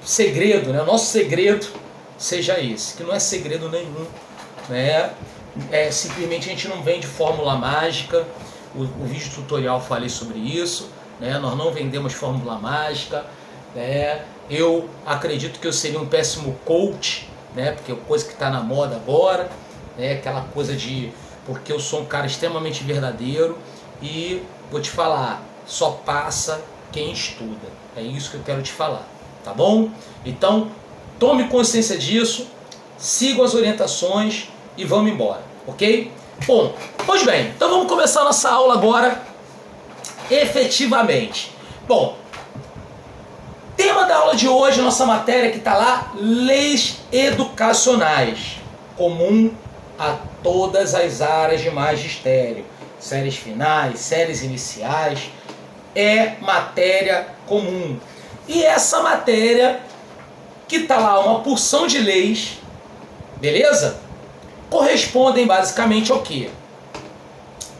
segredo, né? O nosso segredo seja esse, que não é segredo nenhum, né? Simplesmente a gente não vende fórmula mágica. O vídeo tutorial falei sobre isso, né? Nós não vendemos fórmula mágica, né? Eu acredito que eu seria um péssimo coach, né? Porque é coisa que está na moda agora, né? Aquela coisa de... Porque eu sou um cara extremamente verdadeiro e vou te falar, só passa quem estuda. É isso que eu quero te falar, tá bom? Então, tome consciência disso, sigam as orientações e vamos embora, ok? Bom, pois bem, então vamos começar a nossa aula agora, efetivamente. Bom, tema da aula de hoje, nossa matéria que está lá, leis educacionais, comum a todas as áreas de magistério, séries finais, séries iniciais, é matéria comum. E essa matéria, que está lá uma porção de leis, beleza? Correspondem basicamente ao quê?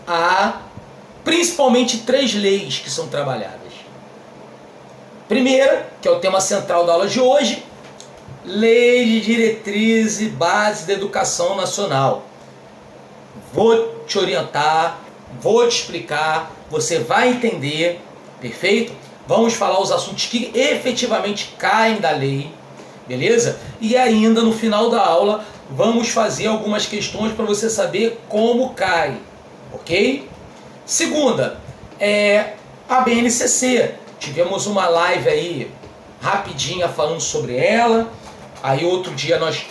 A principalmente 3 leis que são trabalhadas. Primeira, que é o tema central da aula de hoje, Lei de Diretriz e Base da Educação Nacional. Vou te orientar, vou te explicar, você vai entender, perfeito? Vamos falar os assuntos que efetivamente caem da lei, beleza? E ainda no final da aula vamos fazer algumas questões para você saber como cai, ok? Segunda, a BNCC. Tivemos uma live aí rapidinha falando sobre ela. Aí outro dia nós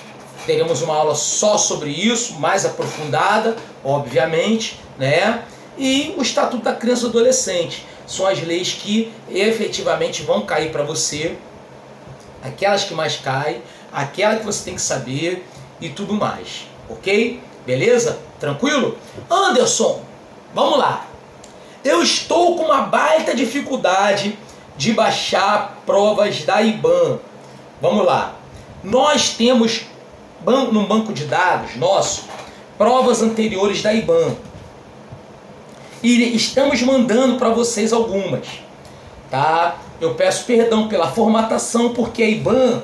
teremos uma aula só sobre isso, mais aprofundada, obviamente, né? E o Estatuto da Criança e do Adolescente. São as leis que efetivamente vão cair para você, aquelas que mais caem, aquela que você tem que saber e tudo mais, ok? Beleza? Tranquilo? Anderson, vamos lá. Eu estou com uma baita dificuldade de baixar provas da IBAN. Vamos lá. Nós temos no banco de dados nosso provas anteriores da IBAN. E estamos mandando para vocês algumas, tá? Eu peço perdão pela formatação, porque a IBAN,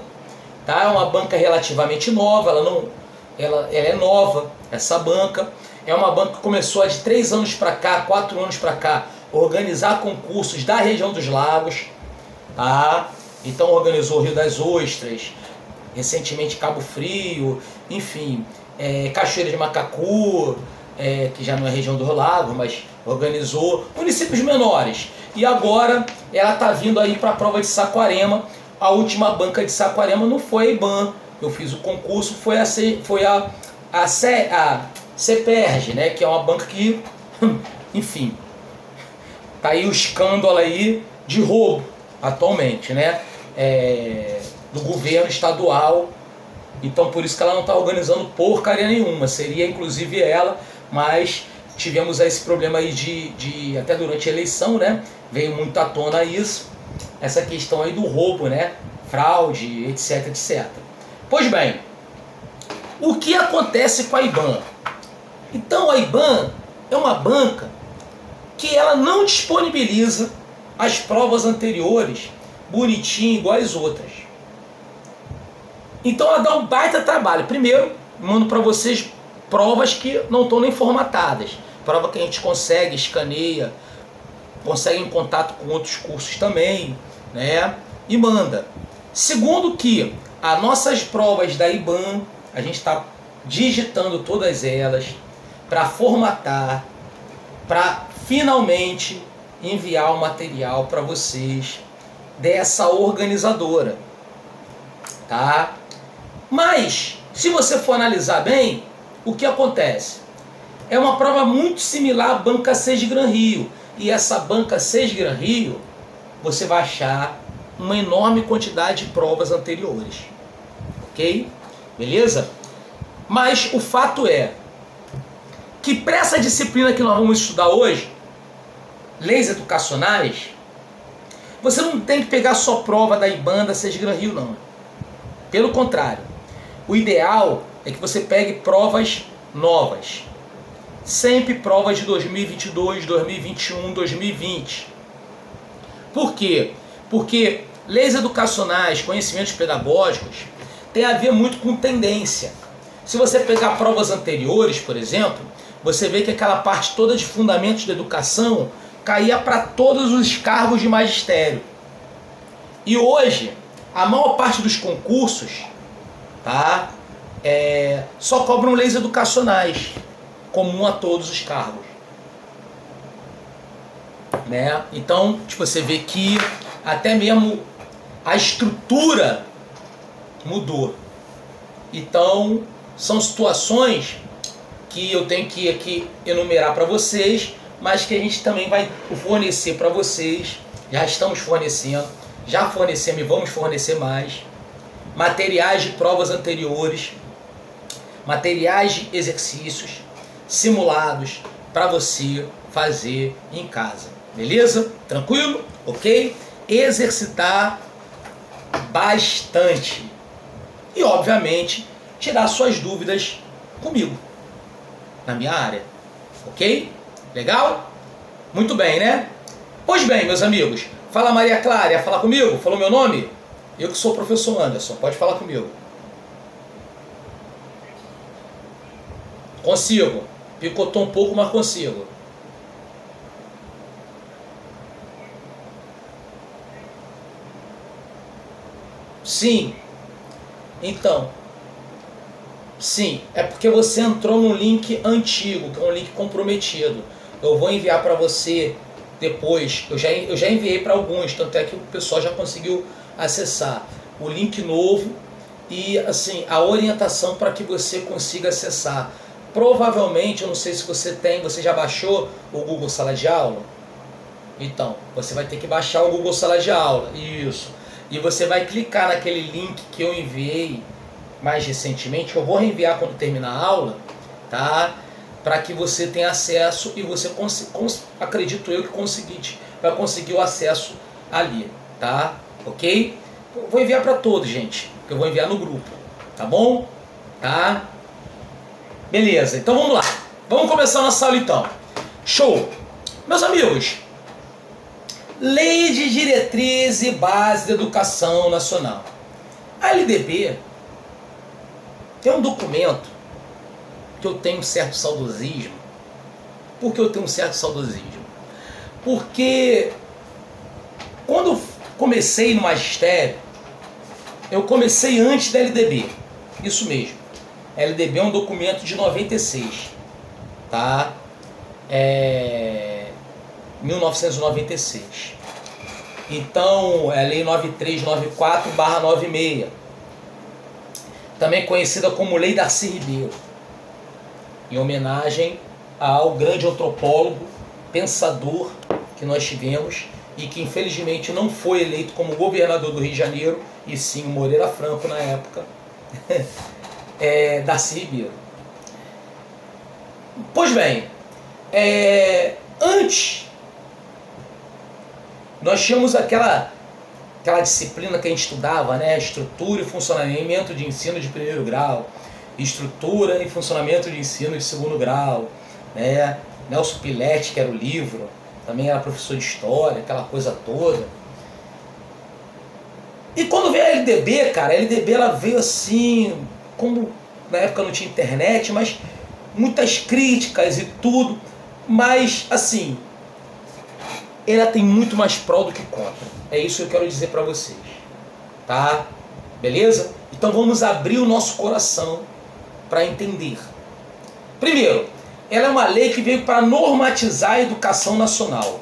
tá, é uma banca relativamente nova, ela é nova, essa banca. É uma banca que começou há de 3 anos para cá, 4 anos para cá, organizar concursos da região dos lagos, tá? Então organizou Rio das Ostras, recentemente Cabo Frio, enfim, Cachoeira de Macacu, que já não é região do lago, mas organizou municípios menores. E agora ela está vindo aí para a prova de Saquarema. A última banca de Saquarema não foi a IBAN, eu fiz o concurso, foi a CEPERJ, né, que é uma banca que, enfim, tá aí o escândalo aí de roubo atualmente, né, do governo estadual. Então por isso que ela não está organizando porcaria nenhuma. Seria inclusive ela, mas tivemos esse problema aí de até durante a eleição, né, veio muito à tona isso, essa questão aí do roubo, né, fraude, etc, etc. Pois bem, o que acontece com a IBAN? Então a IBAN é uma banca que ela não disponibiliza as provas anteriores bonitinho igual as outras. Então ela dá um baita trabalho. Primeiro, mando para vocês provas que não estão nem formatadas. Prova que a gente consegue, escaneia, consegue em contato com outros cursos também, né? E manda. Segundo que as nossas provas da IBAN, a gente está digitando todas elas para formatar, para finalmente enviar o material para vocês dessa organizadora, tá? Mas, se você for analisar bem, o que acontece? É uma prova muito similar à banca 6 de Gran Rio. E essa banca 6 de Gran Rio, você vai achar uma enorme quantidade de provas anteriores. Ok? Beleza? Mas o fato é que para essa disciplina que nós vamos estudar hoje, leis educacionais, você não tem que pegar só prova da IBAN, da 6 de Gran Rio, não. Pelo contrário, o ideal é que você pegue provas novas. Sempre provas de 2022, 2021, 2020. Por quê? Porque Leis educacionais, conhecimentos pedagógicos, tem a ver muito com tendência. Se você pegar provas anteriores, por exemplo, você vê que aquela parte toda de fundamentos da educação caía para todos os cargos de magistério. E hoje, a maior parte dos concursos, tá, só cobram leis educacionais, comum a todos os cargos. Né? Então, você vê que até mesmo a estrutura mudou. Então, são situações que eu tenho que aqui enumerar para vocês, mas que a gente também vai fornecer para vocês. Já estamos fornecendo, já fornecemos e vamos fornecer mais. Materiais de provas anteriores, materiais de exercícios, simulados para você fazer em casa. Beleza? Tranquilo? Ok? Exercitar bastante. E, obviamente, tirar suas dúvidas comigo, na minha área. Ok? Legal? Muito bem, né? Pois bem, meus amigos, fala Maria Clara, ia falar comigo? Falou meu nome? Eu que sou o professor Anderson, pode falar comigo. Consigo. Picotou um pouco, mas consigo. Sim. Então, sim, é porque você entrou num link antigo, que é um link comprometido. Eu vou enviar para você depois. Eu já enviei para alguns, tanto é que o pessoal já conseguiu acessar o link novo e assim a orientação para que você consiga acessar. Provavelmente, eu não sei se você já baixou o Google Sala de Aula? Então, você vai ter que baixar o Google Sala de Aula. Isso. E você vai clicar naquele link que eu enviei mais recentemente, que eu vou reenviar quando terminar a aula, tá? Para que você tenha acesso e você, acredito eu, que vai conseguir o acesso ali, tá? Ok? Eu vou enviar para todos, gente, que eu vou enviar no grupo, tá bom? Tá? Beleza, então vamos lá. Vamos começar a nossa aula então. Show! Meus amigos, Lei de Diretriz e Base da Educação Nacional. A LDB é um documento que eu tenho um certo saudosismo. Por que eu tenho um certo saudosismo? Porque quando eu comecei no magistério, eu comecei antes da LDB. Isso mesmo. A LDB é um documento de 96. Tá? 1996. Então, é a Lei 9394/96, também conhecida como Lei Darcy Ribeiro, em homenagem ao grande antropólogo, pensador que nós tivemos e que infelizmente não foi eleito como governador do Rio de Janeiro, e sim o Moreira Franco na época, Darcy Ribeiro. Pois bem, antes nós tínhamos aquela disciplina que a gente estudava, né? Estrutura e funcionamento de ensino de primeiro grau, estrutura e funcionamento de ensino de segundo grau, né? Nelson Piletti, que era o livro, também era professor de história, aquela coisa toda. E quando veio a LDB, cara, a LDB ela veio assim, como na época não tinha internet, mas muitas críticas e tudo, mas assim, ela tem muito mais pró do que contra. É isso que eu quero dizer para vocês, tá? Beleza? Então vamos abrir o nosso coração para entender. Primeiro, ela é uma lei que veio para normatizar a educação nacional.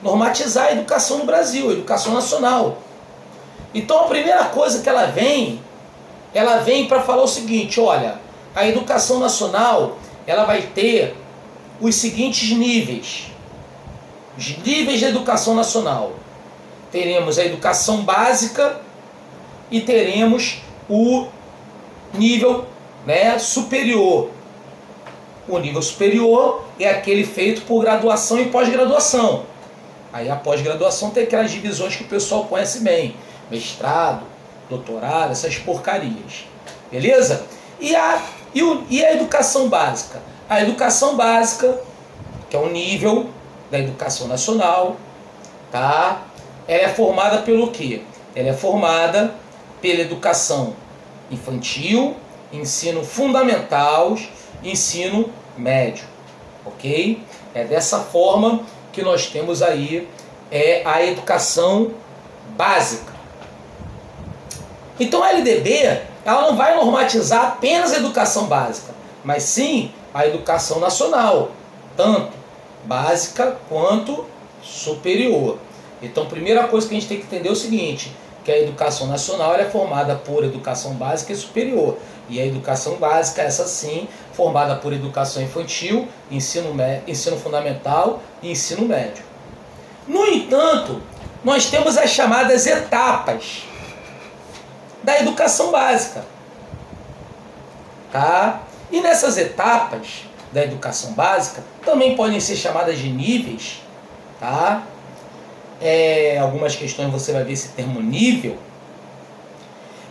Normatizar a educação no Brasil, a educação nacional. Então a primeira coisa que ela vem para falar o seguinte: olha, a educação nacional ela vai ter os seguintes níveis. Os níveis da educação nacional. Teremos a educação básica e teremos o nível, né, superior. O nível superior é aquele feito por graduação e pós-graduação. Aí a pós-graduação tem aquelas divisões que o pessoal conhece bem. Mestrado, doutorado, essas porcarias. Beleza? E a educação básica? A educação básica, que é o nível da educação nacional, tá? ela é formada pelo quê? Ela é formada pela educação infantil, ensino fundamental, ensino médio, ok? É dessa forma que nós temos aí a educação básica. Então a LDB, ela não vai normatizar apenas a educação básica, mas sim a educação nacional, tanto básica quanto superior. Então a primeira coisa que a gente tem que entender é o seguinte, que a educação nacional ela é formada por educação básica e superior. E a educação básica, essa sim, formada por educação infantil, ensino fundamental e ensino médio. No entanto, nós temos as chamadas etapas da educação básica. Tá? E nessas etapas da educação básica, também podem ser chamadas de níveis. Tá? Algumas questões você vai ver esse termo nível.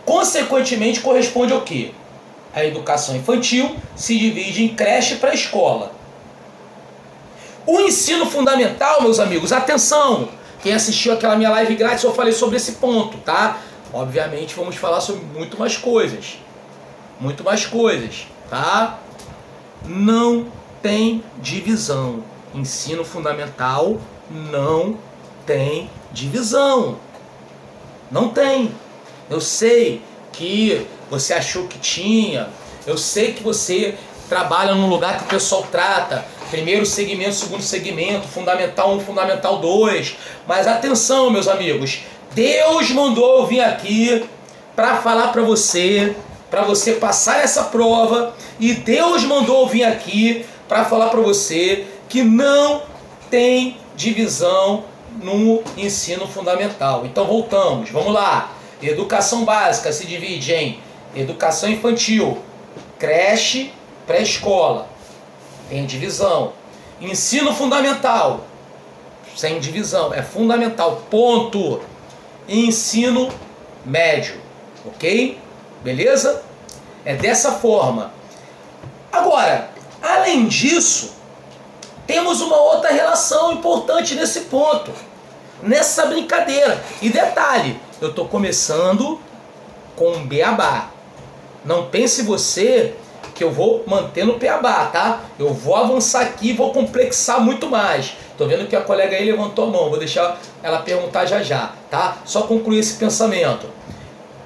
Consequentemente, corresponde ao quê? A educação infantil se divide em creche e pré-escola. O ensino fundamental, meus amigos, atenção! Quem assistiu aquela minha live grátis, eu falei sobre esse ponto, tá? Obviamente, vamos falar sobre muito mais coisas. Muito mais coisas, tá? Não tem divisão. Ensino fundamental não tem divisão. Não tem. Eu sei que você achou que tinha. Eu sei que você trabalha num lugar que o pessoal trata primeiro segmento, segundo segmento, fundamental 1, fundamental 2. Mas atenção, meus amigos. Deus mandou eu vir aqui para falar para você passar essa prova. E Deus mandou eu vir aqui para falar para você que não tem divisão no ensino fundamental. Então voltamos, vamos lá. Educação básica se divide em educação infantil, creche, pré-escola. Tem divisão. Ensino fundamental, sem divisão, é fundamental, ponto. Ensino médio, ok? Beleza? É dessa forma. Agora, além disso, temos uma outra relação importante nesse ponto, nessa brincadeira. E detalhe, eu estou começando com um beabá. Não pense você que eu vou manter no beabá, tá? Eu vou avançar aqui e vou complexar muito mais. Tô vendo que a colega aí levantou a mão, vou deixar ela perguntar já já, tá? Só concluir esse pensamento.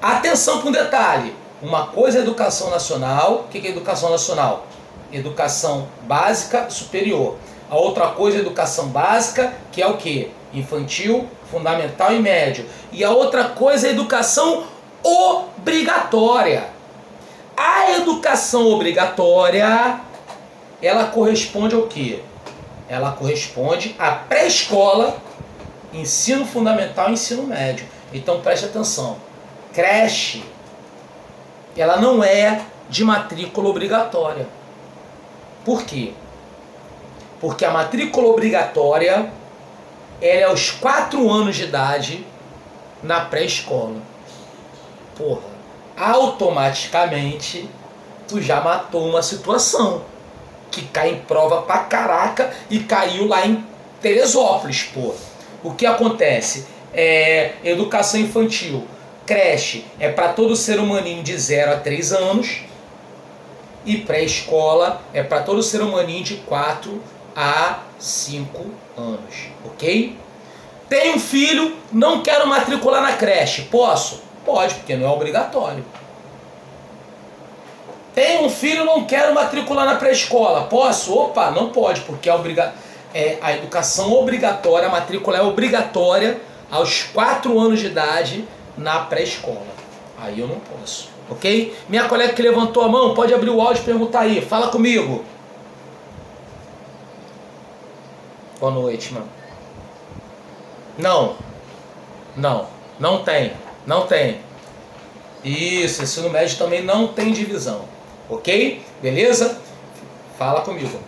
Atenção com um detalhe. Uma coisa é educação nacional. O que é educação nacional? Educação básica superior. A outra coisa é educação básica, que é o quê? Infantil, fundamental e médio. E a outra coisa é educação obrigatória. A educação obrigatória, ela corresponde ao quê? Ela corresponde à pré-escola, ensino fundamental e ensino médio. Então preste atenção. Creche, ela não é de matrícula obrigatória. Por quê? Porque a matrícula obrigatória ela é aos 4 anos de idade na pré-escola. Porra, automaticamente tu já matou uma situação que cai em prova pra caraca e caiu lá em Teresópolis, porra. O que acontece? Educação infantil, creche é para todo ser humaninho de 0 a 3 anos e pré-escola é para todo ser humaninho de 4 a 5 anos, ok? Tenho um filho, não quero matricular na creche, posso? Pode, porque não é obrigatório. Tenho um filho, não quero matricular na pré-escola, posso? Opa, não pode, porque a educação obrigatória, a matrícula é obrigatória aos 4 anos de idade na pré-escola. Aí eu não posso, ok? Minha colega que levantou a mão, pode abrir o áudio e perguntar aí, fala comigo. Boa noite, mano. Não tem. Isso, ensino médio também não tem divisão, ok? Beleza? Fala comigo.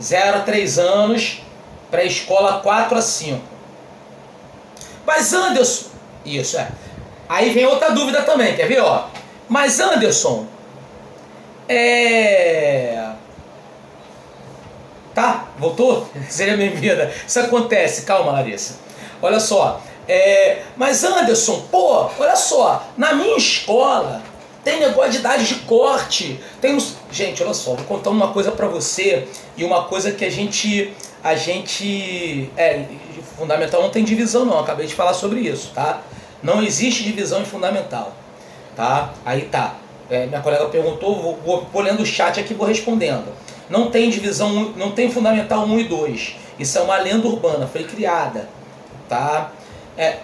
0 a 3 anos, pré-escola 4 a 5. Mas Anderson, isso é. Aí vem outra dúvida também, quer ver, ó? Mas Anderson, tá, Voltou? Seja bem-vinda. Isso acontece, calma, Larissa. Olha só, mas Anderson, pô, olha só, na minha escola tem negócio de idade de corte, tem uns... Gente, olha só, vou contar uma coisa pra você, e uma coisa que a gente fundamental não tem divisão não, acabei de falar sobre isso, tá? Não existe divisão em fundamental, tá? Aí tá, minha colega perguntou, vou lendo o chat aqui e vou respondendo. Não tem divisão, não tem fundamental 1 e 2, isso é uma lenda urbana, foi criada, tá?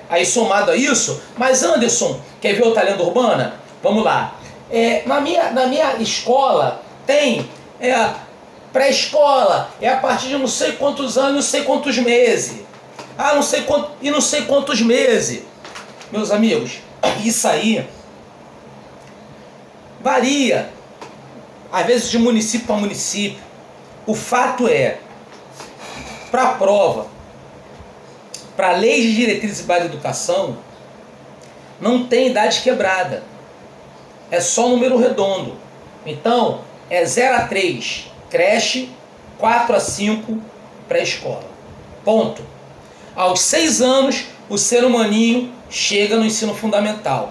Aí somado a isso, mas Anderson, quer ver outra lenda urbana? Vamos lá, na minha escola tem pré-escola, a partir de não sei quantos anos, não sei quantos meses. Ah, não sei quantos meses. Meus amigos, isso aí varia, às vezes de município para município. O fato é, para a prova, para a lei de diretrizes e base de educação, não tem idade quebrada. É só número redondo. Então, é 0 a 3, creche, 4 a 5, pré-escola. Ponto. Aos 6 anos, o ser humaninho chega no ensino fundamental.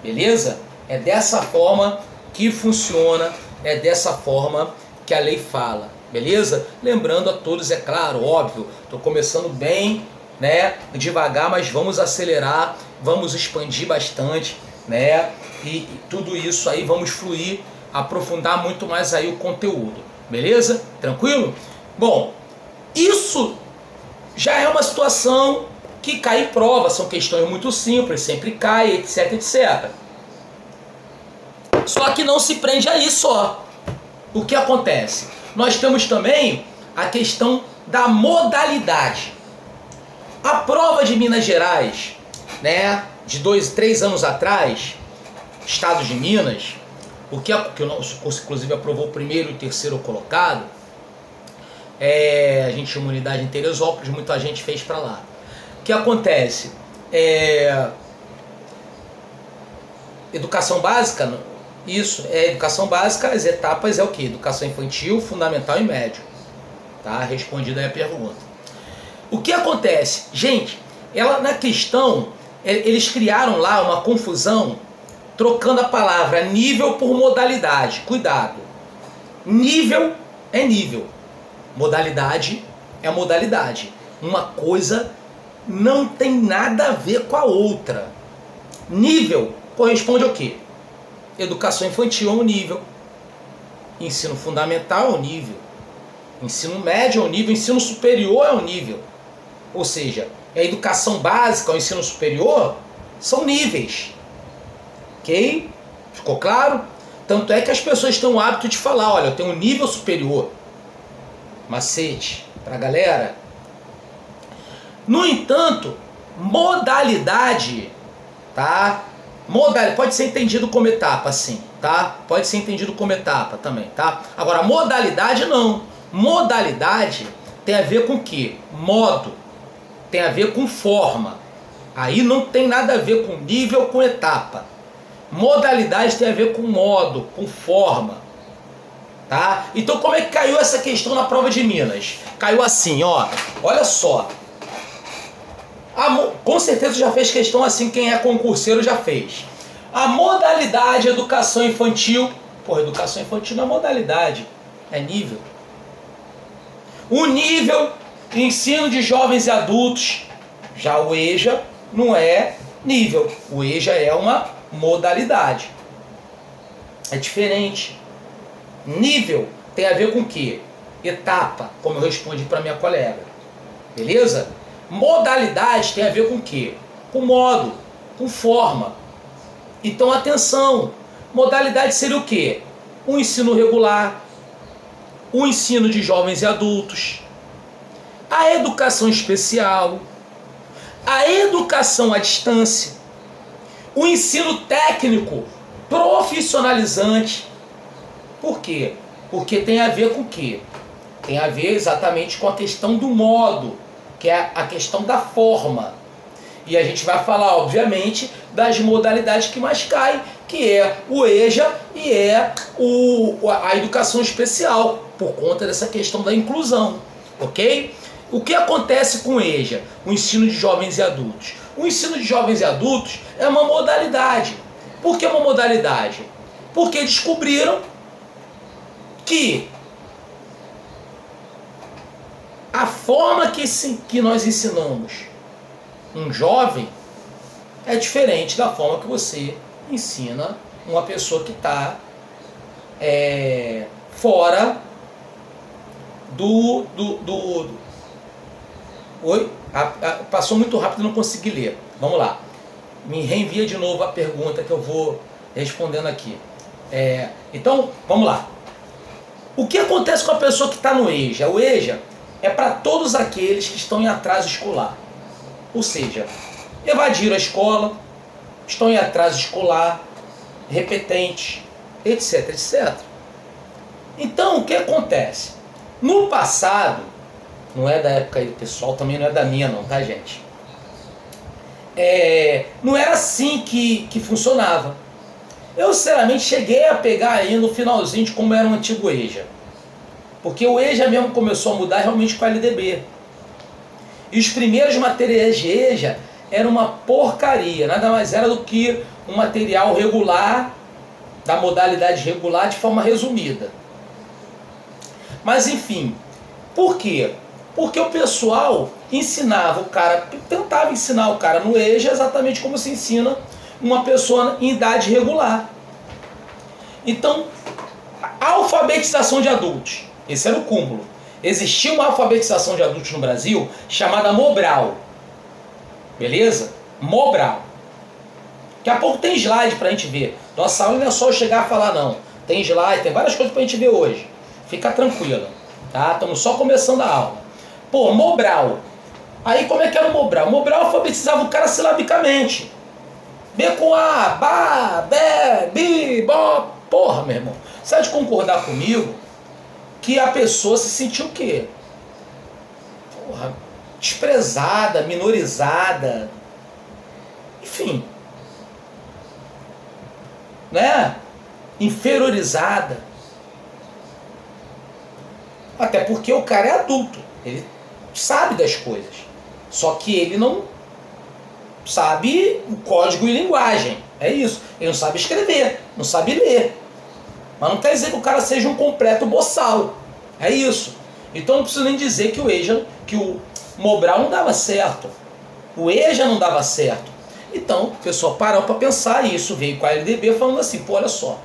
Beleza? É dessa forma que funciona, é dessa forma que a lei fala. Beleza? Lembrando a todos, é claro, óbvio, estou começando bem, né, devagar, mas vamos acelerar, vamos expandir bastante, né, e tudo isso aí vamos fluir, aprofundar muito mais aí o conteúdo. Beleza? Tranquilo? Bom, isso já é uma situação que cai em prova, são questões muito simples, sempre cai, etc, etc. Só que não se prende a isso só. O que acontece? Nós temos também a questão da modalidade. A prova de Minas Gerais, né, de 2, 3 anos atrás, Estado de Minas, que o nosso curso inclusive aprovou o primeiro e o terceiro colocado, a gente tinha uma unidade em Teresópolis, muita gente fez para lá. O que acontece? Educação básica, isso, educação básica, as etapas é o que? Educação infantil, fundamental e médio. Tá? Respondida aí a pergunta. O que acontece? Gente, na questão, eles criaram lá uma confusão, trocando a palavra nível por modalidade. Cuidado. Nível é nível. Modalidade é modalidade. Uma coisa não tem nada a ver com a outra. Nível corresponde ao quê? Educação infantil é um nível. Ensino fundamental é um nível. Ensino médio é um nível. Ensino superior é um nível. Ou seja, a educação básica, o ensino superior, são níveis. Ok? Ficou claro? Tanto é que as pessoas têm o hábito de falar, olha, eu tenho um nível superior. Macete pra galera. No entanto, modalidade, tá? Pode ser entendido como etapa, sim, tá? Pode ser entendido como etapa também, tá? Agora, modalidade não. Modalidade tem a ver com o quê? Modo. Tem a ver com forma. Aí não tem nada a ver com nível, com etapa. Modalidade tem a ver com modo, com forma. Tá? Então como é que caiu essa questão na prova de Minas? Caiu assim, ó. Olha só. Com certeza já fez questão assim, quem é concurseiro já fez. A modalidade educação infantil. Porra, educação infantil não é modalidade, é nível. O nível ensino de jovens e adultos. Já o EJA não é nível. O EJA é uma modalidade. É diferente. Nível tem a ver com o quê? Etapa, como eu respondi para minha colega. Beleza? Modalidade tem a ver com o quê? Com modo, com forma. Então, atenção. Modalidade seria o quê? O ensino regular, o ensino de jovens e adultos, a educação especial, a educação à distância, o ensino técnico profissionalizante. Por quê? Porque tem a ver com o quê? Tem a ver exatamente com a questão do modo, que é a questão da forma. E a gente vai falar, obviamente, das modalidades que mais caem, que é o EJA e a educação especial, por conta dessa questão da inclusão. ok? O que acontece com o EJA, o ensino de jovens e adultos? O ensino de jovens e adultos é uma modalidade. Por que uma modalidade? Porque descobriram que a forma que nós ensinamos um jovem é diferente da forma que você ensina uma pessoa que está fora Oi? Passou muito rápido e não consegui ler. Vamos lá. Me reenvia de novo a pergunta que eu vou respondendo aqui. Então, vamos lá. O que acontece com a pessoa que está no EJA? O EJA é para todos aqueles que estão em atraso escolar. Ou seja, evadiram a escola, estão em atraso escolar, repetentes, etc, etc. Então, o que acontece? No passado, não é da época aí do pessoal, também não é da minha não, tá, gente? Não era assim que funcionava. Eu, sinceramente, cheguei a pegar aí no finalzinho de como era o antigo EJA. Porque o EJA mesmo começou a mudar realmente com a LDB. E os primeiros materiais de EJA eram uma porcaria. Nada mais era do que um material regular, da modalidade regular, de forma resumida. Mas, enfim, por quê? Porque o pessoal ensinava o cara, tentava ensinar o cara no EJA exatamente como se ensina uma pessoa em idade regular. Então, a alfabetização de adultos, esse era o cúmulo. Existia uma alfabetização de adultos no Brasil chamada Mobral. Beleza? Mobral. Daqui a pouco tem slide pra gente ver. Nossa aula não é só eu chegar a falar, não. Tem slide, tem várias coisas pra gente ver hoje. Fica tranquilo, tá? Estamos só começando a aula. Pô, Mobral. Aí como é que era o Mobral? O Mobral alfabetizava o cara silabicamente. B com A, Bá, Bé, Bi, Bó. Porra, meu irmão. Você há de concordar comigo que a pessoa se sentiu o quê? Porra, desprezada, minorizada. Enfim. Né? Inferiorizada. Até porque o cara é adulto. Ele sabe das coisas. Só que ele não sabe o código e linguagem. É isso. Ele não sabe escrever, não sabe ler. Mas não quer dizer que o cara seja um completo boçal. É isso. Então não preciso nem dizer que o Mobral não dava certo. O EJA não dava certo. Então o pessoal parou para pensar isso. Veio com a LDB falando assim, pô, olha só.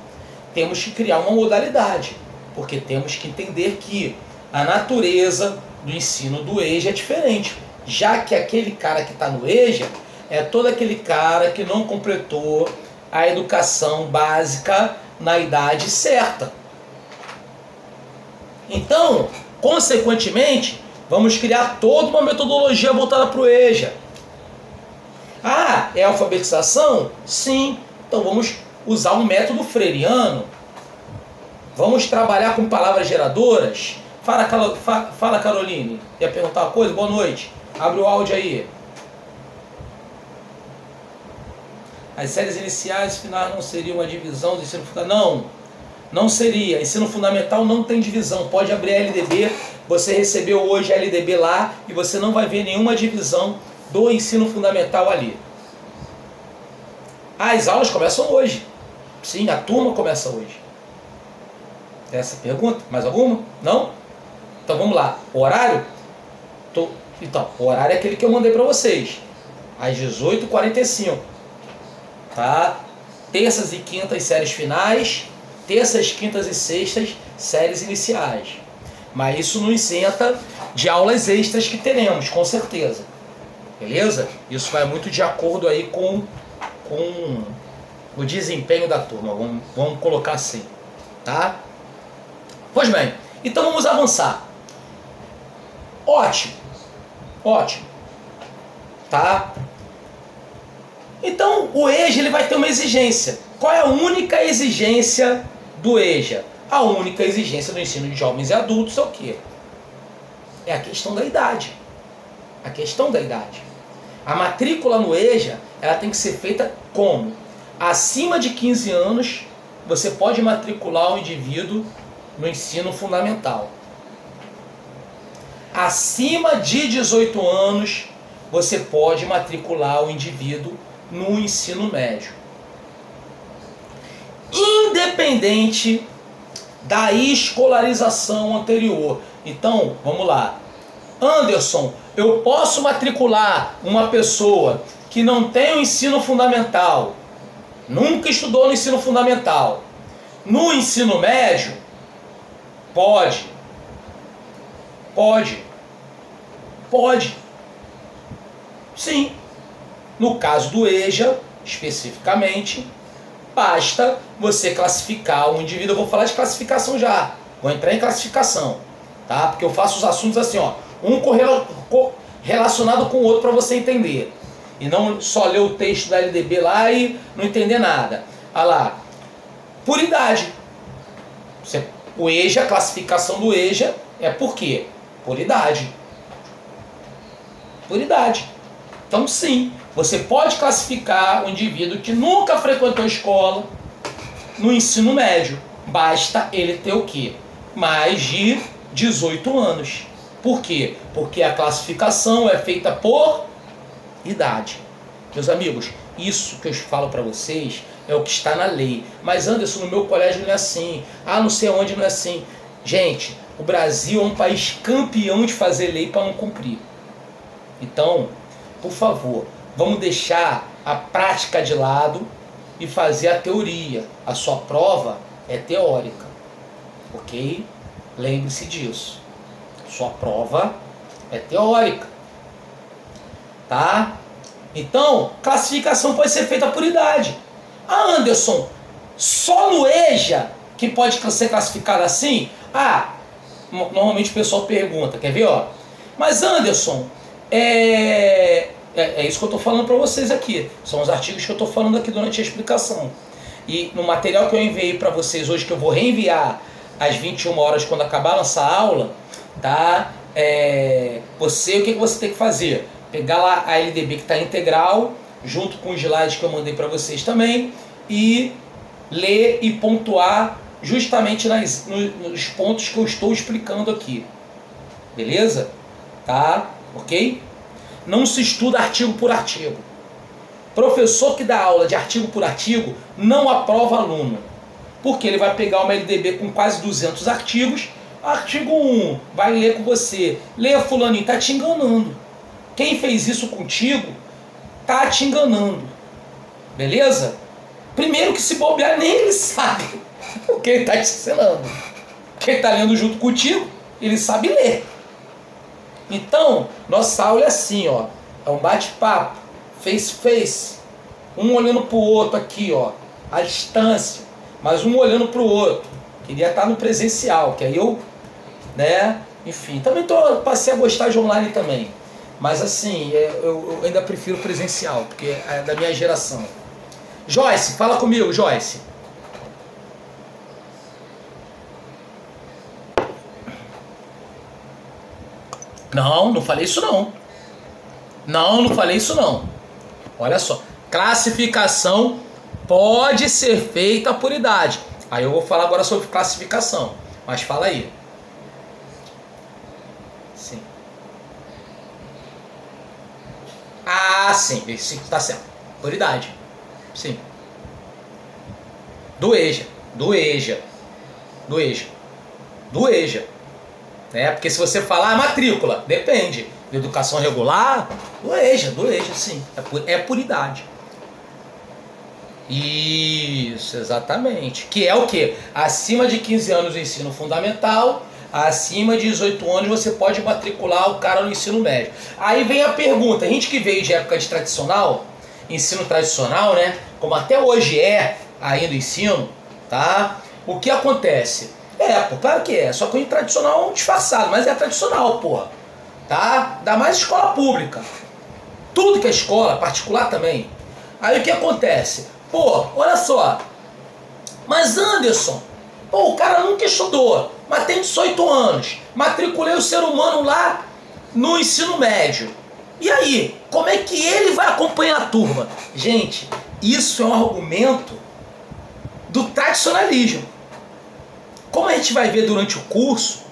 Temos que criar uma modalidade. Porque temos que entender que a natureza do ensino do EJA é diferente. Já que aquele cara que está no EJA é todo aquele cara que não completou a educação básica na idade certa. Então, consequentemente, vamos criar toda uma metodologia voltada para o EJA. Ah, é alfabetização? Sim. Então vamos usar um método freiriano. Vamos trabalhar com palavras geradoras. Fala, Caroline. Ia perguntar uma coisa? Boa noite. Abre o áudio aí. As séries iniciais e finais não seriam uma divisão do ensino fundamental? Não seria. Ensino fundamental não tem divisão. Pode abrir a LDB. Você recebeu hoje a LDB lá e você não vai ver nenhuma divisão do ensino fundamental ali. As aulas começam hoje. Sim, a turma começa hoje. Essa pergunta? Mais alguma? Não? Então vamos lá. O horário? Então, o horário é aquele que eu mandei para vocês. Às 18h45. Tá? Terças e quintas, séries finais. Terças, quintas e sextas, séries iniciais. Mas isso não isenta de aulas extras que teremos, com certeza. Beleza? Isso vai muito de acordo aí com o desempenho da turma. Vamos colocar assim. Tá? Pois bem, então vamos avançar. Ótimo. Ótimo. Tá? Então o EJA ele vai ter uma exigência. Qual é a única exigência do EJA? A única exigência do ensino de jovens e adultos é o quê? É a questão da idade. A questão da idade. A matrícula no EJA ela tem que ser feita como? Acima de 15 anos você pode matricular o indivíduo no ensino fundamental. acima de 18 anos, você pode matricular o indivíduo no ensino médio. Independente da escolarização anterior. Então, vamos lá. Anderson, eu posso matricular uma pessoa que não tem o ensino fundamental, nunca estudou no ensino fundamental, no ensino médio? Pode. Pode. Pode. Sim. No caso do EJA, especificamente, basta você classificar um indivíduo. Eu vou falar de classificação já. Vou entrar em classificação, tá? Porque eu faço os assuntos assim, ó, um relacionado com o outro para você entender. E não só ler o texto da LDB lá e não entender nada. Olha lá. Por idade. O EJA, a classificação do EJA é por quê? Por idade. Por idade. Então sim, você pode classificar um indivíduo que nunca frequentou escola no ensino médio. Basta ele ter o quê? Mais de 18 anos. Por quê? Porque a classificação é feita por idade. Meus amigos, isso que eu falo para vocês é o que está na lei. Mas Anderson, no meu colégio não é assim. Ah, não sei onde não é assim. Gente, o Brasil é um país campeão de fazer lei para não cumprir. Então, por favor, vamos deixar a prática de lado e fazer a teoria. A sua prova é teórica, ok? Lembre-se disso. Sua prova é teórica, tá? Então, classificação pode ser feita por idade. Ah, Anderson, só no EJA que pode ser classificado assim? Ah, normalmente o pessoal pergunta, quer ver, ó? Mas Anderson, é isso que eu estou falando para vocês aqui. São os artigos que eu estou falando aqui durante a explicação. E no material que eu enviei para vocês hoje, que eu vou reenviar às 21 horas quando acabar a nossa aula, tá? O que você tem que fazer? Pegar lá a LDB que está integral, junto com os slides que eu mandei para vocês também, e ler e pontuar justamente nos pontos que eu estou explicando aqui. Beleza? Tá? Ok? Não se estuda artigo por artigo. Professor que dá aula de artigo por artigo não aprova aluno. Porque ele vai pegar uma LDB com quase 200 artigos, artigo 1, vai ler com você. Leia fulaninho, tá te enganando. Quem fez isso contigo, tá te enganando. Beleza? Primeiro que se bobear, nem ele sabe o que ele tá te ensinando. Quem tá lendo junto contigo, ele sabe ler. Então, nossa aula é assim, ó. É um bate-papo, face to face. Um olhando pro outro aqui, ó. À distância. Mas um olhando pro outro. Queria estar no presencial, que aí eu, né? Enfim, também passei a gostar de online também. Mas assim, eu ainda prefiro presencial, porque é da minha geração. Joyce, fala comigo, Joyce. Não falei isso não. Não falei isso não. Olha só, classificação pode ser feita por idade. Aí eu vou falar agora sobre classificação, mas fala aí. Sim. Ah, sim, esse tá certo. Por idade. Sim. Do EJA. Né? Porque se você falar matrícula, depende. De educação regular, do EJA, sim. É por idade. Isso, exatamente. Que é o quê? Acima de 15 anos no ensino fundamental, acima de 18 anos você pode matricular o cara no ensino médio. Aí vem a pergunta, a gente que veio de época de tradicional, ensino tradicional, né? Como até hoje é ainda o ensino, tá? O que acontece? Pô, claro que é, só que o tradicional é um disfarçado, mas é tradicional, porra. Tá? Dá mais escola pública. Tudo que é escola, particular também. Aí o que acontece? Pô, olha só. Mas Anderson, pô, o cara nunca estudou, mas tem 18 anos. Matriculei o ser humano lá no ensino médio. E aí, como é que ele vai acompanhar a turma? Gente, isso é um argumento do tradicionalismo. Como a gente vai ver durante o curso,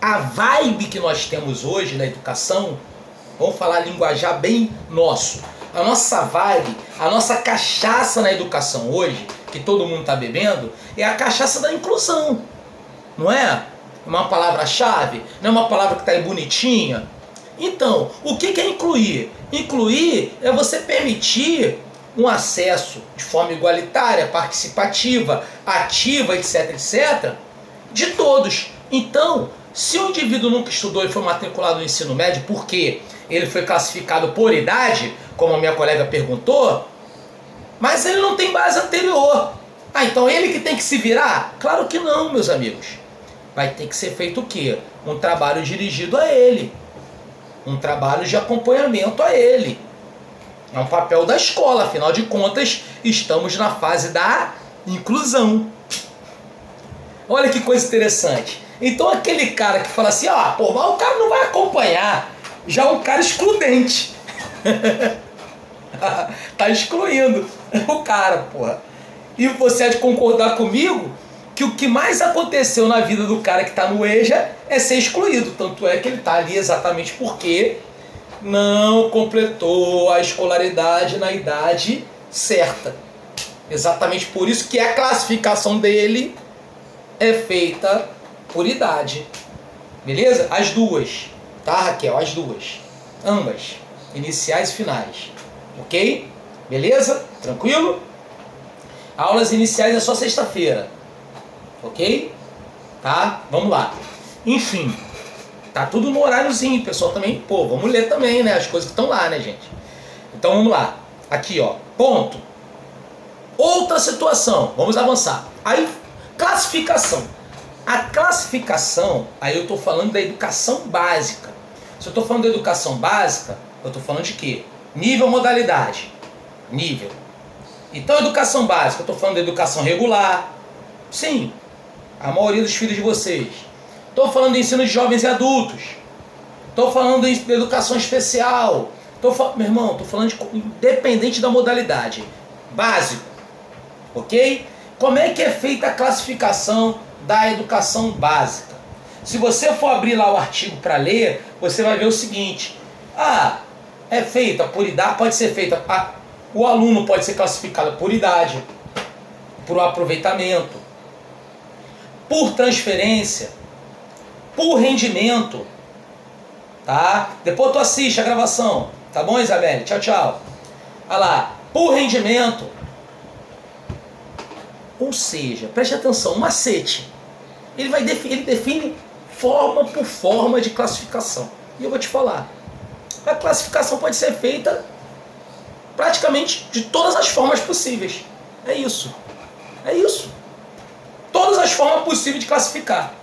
a vibe que nós temos hoje na educação, vamos falar linguajar bem nosso, a nossa vibe, a nossa cachaça na educação hoje, que todo mundo está bebendo, é a cachaça da inclusão, não é? Uma palavra-chave, não é uma palavra que está aí bonitinha. Então, o que é incluir? Incluir é você permitir um acesso de forma igualitária, participativa, ativa, etc, etc, de todos. Então, se o indivíduo nunca estudou e foi matriculado no ensino médio porque ele foi classificado por idade, como a minha colega perguntou, mas ele não tem base anterior. Ah, então ele que tem que se virar? Claro que não, meus amigos. Vai ter que ser feito o quê? Um trabalho dirigido a ele. Um trabalho de acompanhamento a ele. É um papel da escola, afinal de contas, estamos na fase da inclusão. Olha que coisa interessante. Então aquele cara que fala assim, ah, pô, mas o cara não vai acompanhar, já é um cara excludente. Tá excluindo o cara, porra. E você há de concordar comigo que o que mais aconteceu na vida do cara que está no EJA é ser excluído. Tanto é que ele está ali exatamente porque não completou a escolaridade na idade certa. Exatamente por isso que a classificação dele é feita por idade. Beleza? As duas. Tá, Raquel? As duas. Ambas. Iniciais e finais. Ok? Beleza? Tranquilo? Aulas iniciais é só sexta-feira. Ok? Tá? Vamos lá. Enfim. Tá tudo no horáriozinho. O pessoal também, pô, vamos ler também, né? As coisas que estão lá, né, gente? Então vamos lá. Aqui, ó. Ponto. Outra situação. Vamos avançar. Aí, classificação. A classificação, aí eu tô falando da educação básica. Se eu tô falando da educação básica, eu tô falando de quê? Nível, modalidade. Nível. Então, educação básica, eu tô falando da educação regular. Sim. A maioria dos filhos de vocês. Estou falando de ensino de jovens e adultos. Estou falando de educação especial. Meu irmão, estou falando de independente da modalidade. Básico. Ok? Como é que é feita a classificação da educação básica? Se você for abrir lá o artigo para ler, você vai ver o seguinte. Ah, é feita por idade, pode ser feita... o aluno pode ser classificado por idade, por aproveitamento, por transferência, por rendimento, tá? Depois tu assiste a gravação, tá bom, Isabelle? Tchau, tchau. Olha lá, por rendimento. Ou seja, preste atenção, um macete. Ele define forma por forma de classificação. E eu vou te falar, a classificação pode ser feita praticamente de todas as formas possíveis. É isso. É isso. Todas as formas possíveis de classificar.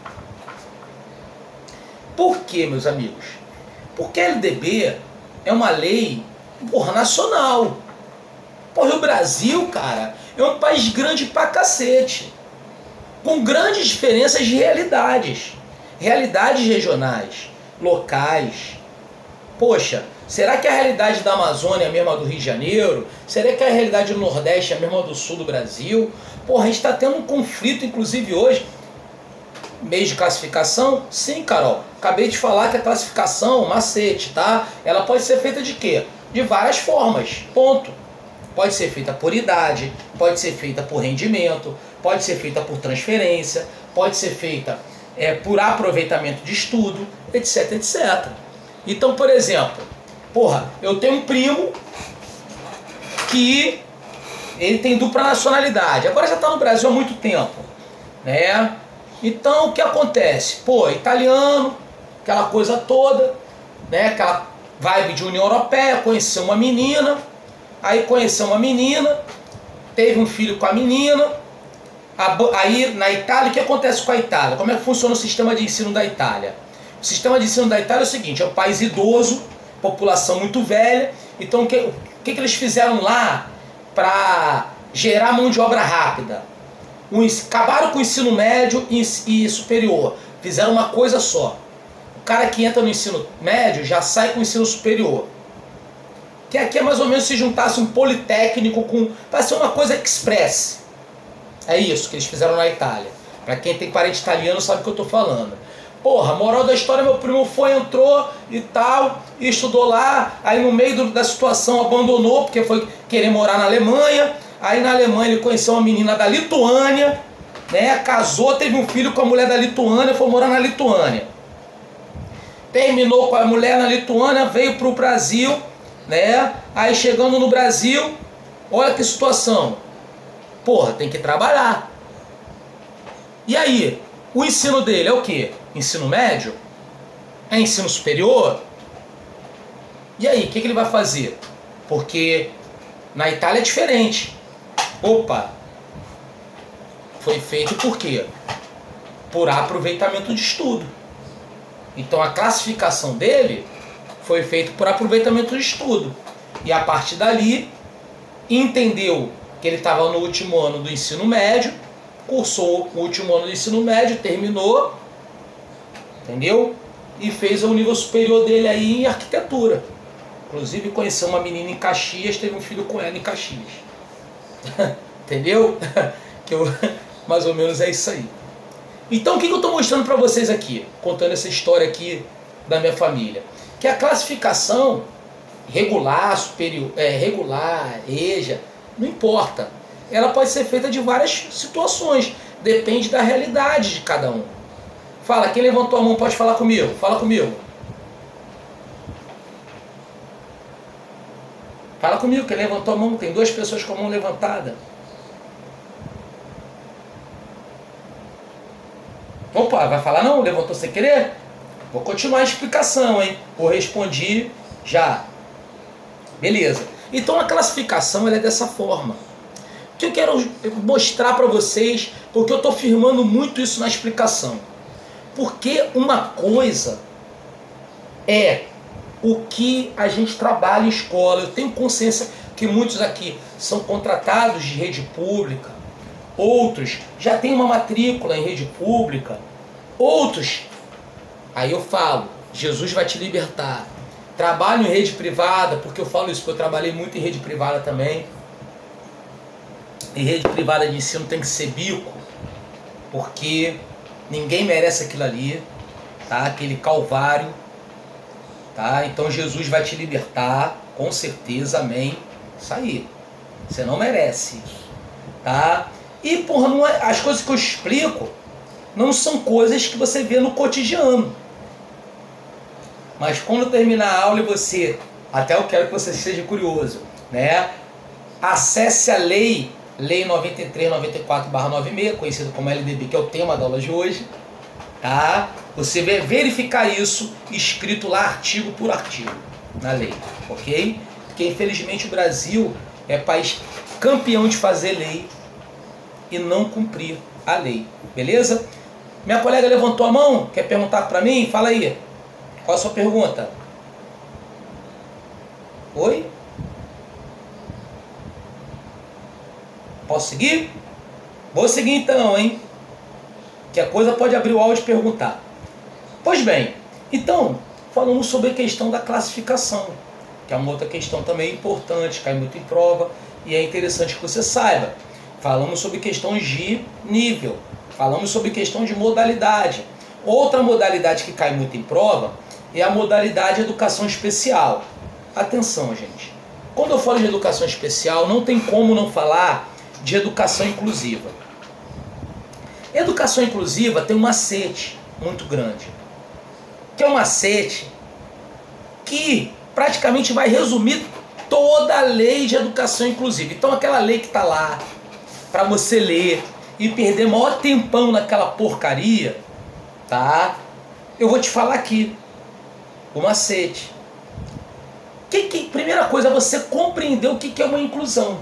Por quê, meus amigos? Porque a LDB é uma lei, porra, nacional. Porra, o Brasil, cara, é um país grande pra cacete. Com grandes diferenças de realidades. Realidades regionais, locais. Poxa, será que a realidade da Amazônia é a mesma do Rio de Janeiro? Será que a realidade do Nordeste é a mesma do Sul do Brasil? Porra, a gente está tendo um conflito, inclusive hoje. Mês de classificação? Sim, Carol. Acabei de falar que a classificação, macete, tá? Ela pode ser feita de quê? De várias formas. Ponto. Pode ser feita por idade, pode ser feita por rendimento, pode ser feita por transferência, pode ser feita por aproveitamento de estudo, etc, etc. Então, por exemplo, porra, eu tenho um primo que ele tem dupla nacionalidade. Agora já está no Brasil há muito tempo, né? Então, o que acontece? Pô, italiano, aquela coisa toda, né? Aquela vibe de União Europeia, conheceu uma menina, aí conheceu uma menina, teve um filho com a menina, aí na Itália, o que acontece com a Itália? Como é que funciona o sistema de ensino da Itália? O sistema de ensino da Itália é o seguinte, é um país idoso, população muito velha, então o que eles fizeram lá para gerar mão de obra rápida? Acabaram com o ensino médio e superior, fizeram uma coisa só. O cara que entra no ensino médio já sai com o ensino superior. Que aqui é mais ou menos se juntasse um politécnico com... Vai ser uma coisa express. É isso que eles fizeram na Itália. Para quem tem parente italiano sabe o que eu estou falando. Porra, moral da história, meu primo foi, entrou e tal, e estudou lá, aí no meio da situação abandonou, porque foi querer morar na Alemanha, aí na Alemanha ele conheceu uma menina da Lituânia, né, casou, teve um filho com a mulher da Lituânia, foi morar na Lituânia. Terminou com a mulher na Lituânia, veio para o Brasil, né, aí chegando no Brasil, olha que situação, porra, tem que trabalhar. E aí, o ensino dele é o quê? Ensino médio? É ensino superior? E aí, o que ele vai fazer? Porque na Itália é diferente. Opa! Foi feito por quê? Por aproveitamento de estudo. Então a classificação dele foi feita por aproveitamento de estudo. E a partir dali, entendeu que ele estava no último ano do ensino médio, cursou o último ano do ensino médio, terminou, entendeu? E fez o nível superior dele aí em arquitetura. Inclusive conheceu uma menina em Caxias, teve um filho com ela em Caxias. Entendeu? Mais ou menos é isso aí. Então o que eu estou mostrando para vocês aqui? Contando essa história aqui da minha família. Que a classificação regular, superior, regular, EJA, não importa. Ela pode ser feita de várias situações. Depende da realidade de cada um. Fala, quem levantou a mão pode falar comigo. Fala comigo. Fala comigo, quem levantou a mão. Tem 2 pessoas com a mão levantada. Opa, vai falar não? Levantou sem querer? Vou continuar a explicação, hein? Vou responder já. Beleza. Então a classificação ela é dessa forma. O que eu quero mostrar para vocês, porque eu estou firmando muito isso na explicação. Porque uma coisa é o que a gente trabalha em escola. Eu tenho consciência que muitos aqui são contratados de rede pública, outros já têm uma matrícula em rede pública, outros, aí eu falo, Jesus vai te libertar. Trabalho em rede privada, porque eu falo isso, porque eu trabalhei muito em rede privada também. Em rede privada de ensino tem que ser bico, porque ninguém merece aquilo ali, tá? Aquele calvário, tá? Então Jesus vai te libertar, com certeza, amém. Isso aí, você não merece, tá? E porra, não é, as coisas que eu explico não são coisas que você vê no cotidiano. Mas quando terminar a aula e você, até eu quero que você seja curioso, né? Acesse a Lei 9394/96, conhecido como LDB, que é o tema da aula de hoje, tá? Você vai verificar isso escrito lá artigo por artigo na lei, ok? Porque infelizmente o Brasil é país campeão de fazer lei e não cumprir a lei, beleza? Minha colega levantou a mão, quer perguntar para mim? Fala aí. Qual a sua pergunta? Oi? Posso seguir? Vou seguir então, hein? Que a coisa pode abrir o áudio e perguntar. Pois bem, então, falamos sobre a questão da classificação, que é uma outra questão também importante, cai muito em prova, e é interessante que você saiba. Falamos sobre questões de nível, falamos sobre questão de modalidade. Outra modalidade que cai muito em prova é a modalidade educação especial. Atenção, gente. Quando eu falo de educação especial, não tem como não falar de educação inclusiva. Educação inclusiva tem um macete muito grande, que é um macete que praticamente vai resumir toda a lei de educação inclusiva. Então aquela lei que está lá para você ler e perder maior tempão naquela porcaria, tá? Eu vou te falar aqui o macete. Primeira coisa é você compreender o que é uma inclusão.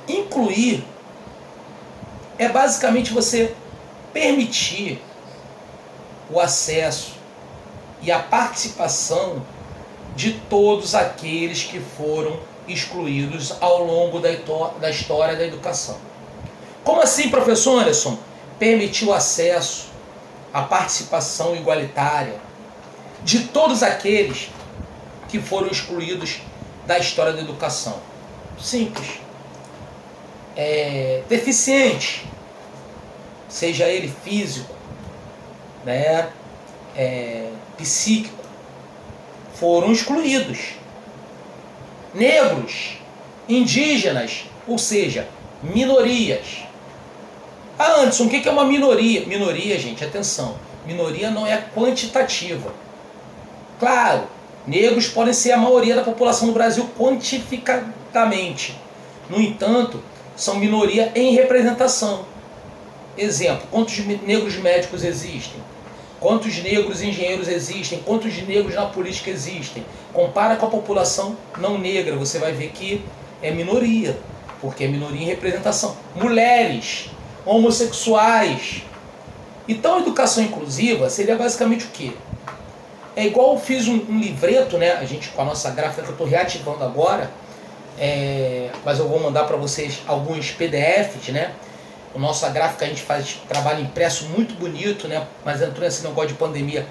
Incluir é basicamente você permitir o acesso e a participação de todos aqueles que foram excluídos ao longo da história da educação. Como assim, professor Anderson? Permitir o acesso, a participação igualitária de todos aqueles que foram excluídos da história da educação. Simples. Deficiente, seja ele físico, né, psíquico, foram excluídos. Negros, indígenas, ou seja, minorias. Ah, Anderson, o que é uma minoria? Minoria, gente, atenção, minoria não é quantitativa. Claro, negros podem ser a maioria da população do Brasil quantificadamente. No entanto, são minoria em representação. Exemplo, quantos negros médicos existem? Quantos negros engenheiros existem? Quantos negros na política existem? Compara com a população não negra, você vai ver que é minoria, porque é minoria em representação. Mulheres, homossexuais. Então a educação inclusiva seria basicamente o quê? É igual eu fiz um livreto, né? A gente com a nossa gráfica que eu estou reativando agora, mas eu vou mandar para vocês alguns PDFs, né? A nossa gráfica a gente faz trabalho impresso muito bonito, né? Mas entrou nesse negócio de pandemia,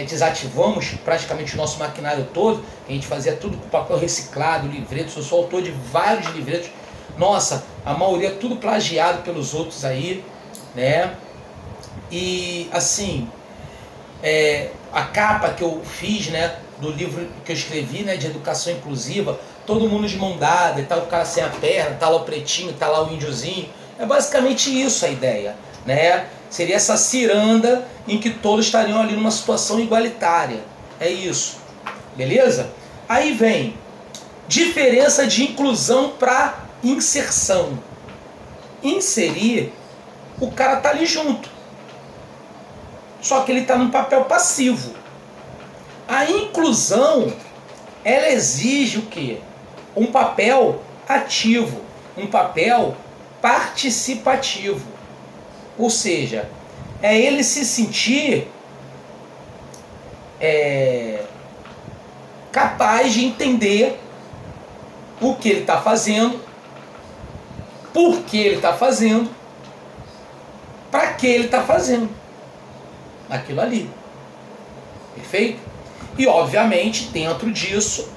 desativamos praticamente o nosso maquinário todo. A gente fazia tudo com papel reciclado, livretos. Eu sou autor de vários livretos. Nossa, a maioria tudo plagiado pelos outros aí, né? E assim, a capa que eu fiz, né, do livro que eu escrevi, né, de educação inclusiva, todo mundo de mão dada, e tá o cara sem a perna, tá lá o pretinho, tá lá o índiozinho. É basicamente isso a ideia, né? Seria essa ciranda em que todos estariam ali numa situação igualitária. É isso, beleza? Aí vem diferença de inclusão para inserção. Inserir, o cara tá ali junto, só que ele está num papel passivo. A inclusão, ela exige o quê? Um papel ativo, um papel participativo. Ou seja, é ele se sentir capaz de entender o que ele está fazendo, por que ele está fazendo, para que ele está fazendo aquilo ali. Perfeito? E obviamente dentro disso,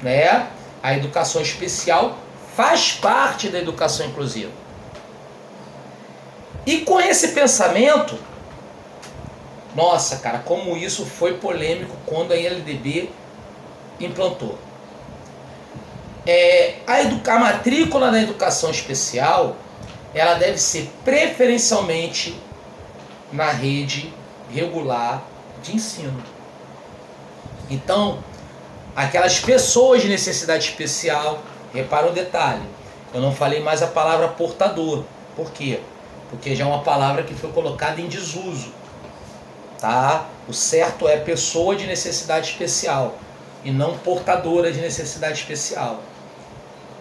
né, a educação especial faz parte da educação inclusiva. E com esse pensamento, nossa, cara, como isso foi polêmico quando a ILDB implantou. A matrícula na educação especial, ela deve ser preferencialmente na rede regular de ensino. Então, aquelas pessoas de necessidade especial, repara o detalhe, eu não falei mais a palavra portador. Por quê? Porque já é uma palavra que foi colocada em desuso, tá? O certo é pessoa de necessidade especial e não portadora de necessidade especial.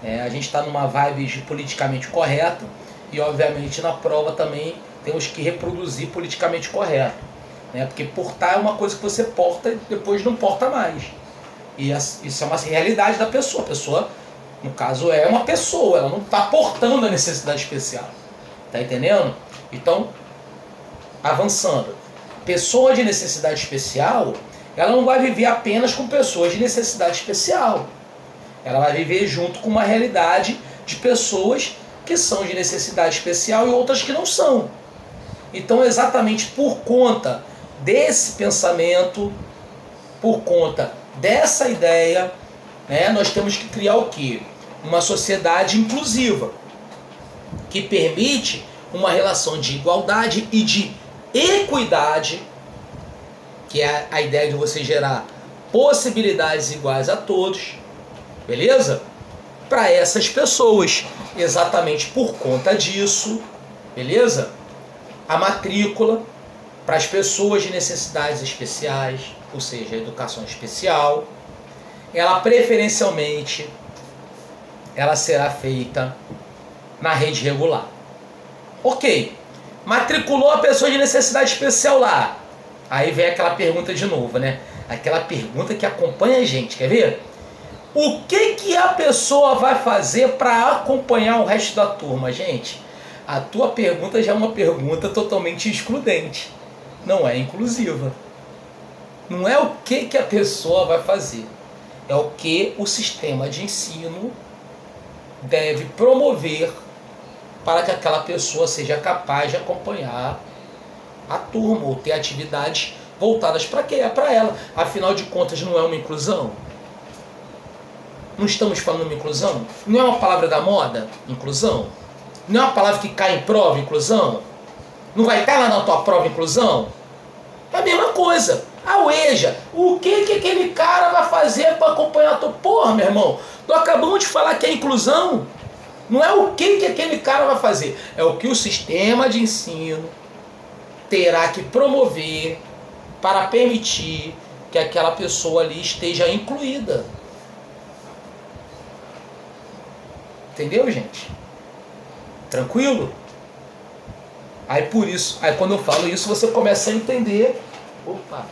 A gente está numa vibe de politicamente correto e obviamente na prova também temos que reproduzir politicamente correto, né? Porque portar é uma coisa que você porta e depois não porta mais. E isso é uma realidade da pessoa. A pessoa, no caso, é uma pessoa, ela não está portando a necessidade especial. Tá entendendo? Então, avançando. Pessoa de necessidade especial, ela não vai viver apenas com pessoas de necessidade especial. Ela vai viver junto com uma realidade de pessoas que são de necessidade especial e outras que não são. Então, exatamente por conta desse pensamento, por conta dessa ideia, né, nós temos que criar o quê? Uma sociedade inclusiva, que permite uma relação de igualdade e de equidade, que é a ideia de você gerar possibilidades iguais a todos, beleza? Para essas pessoas. Exatamente por conta disso, beleza? A matrícula para as pessoas de necessidades especiais, ou seja, a educação especial, ela preferencialmente ela será feita na rede regular. Ok, matriculou a pessoa de necessidade especial lá. Aí vem aquela pergunta de novo, né? Aquela pergunta que acompanha a gente, quer ver? O que a pessoa vai fazer para acompanhar o resto da turma, gente? A tua pergunta já é uma pergunta totalmente excludente. Não é inclusiva. Não é o que a pessoa vai fazer. É o que o sistema de ensino deve promover para que aquela pessoa seja capaz de acompanhar a turma, ou ter atividades voltadas para quê? É para ela. Afinal de contas, não é uma inclusão? Não estamos falando de uma inclusão? Não é uma palavra da moda? Inclusão? Não é uma palavra que cai em prova? Inclusão? Não vai estar lá na tua prova inclusão? É a mesma coisa. A UEJA, o que aquele cara vai fazer para acompanhar a tua... Porra, meu irmão, nós acabamos de falar que é inclusão. Não é o que aquele cara vai fazer. É o que o sistema de ensino terá que promover para permitir que aquela pessoa ali esteja incluída. Entendeu, gente? Tranquilo? Aí por isso, aí quando eu falo isso, você começa a entender, opa,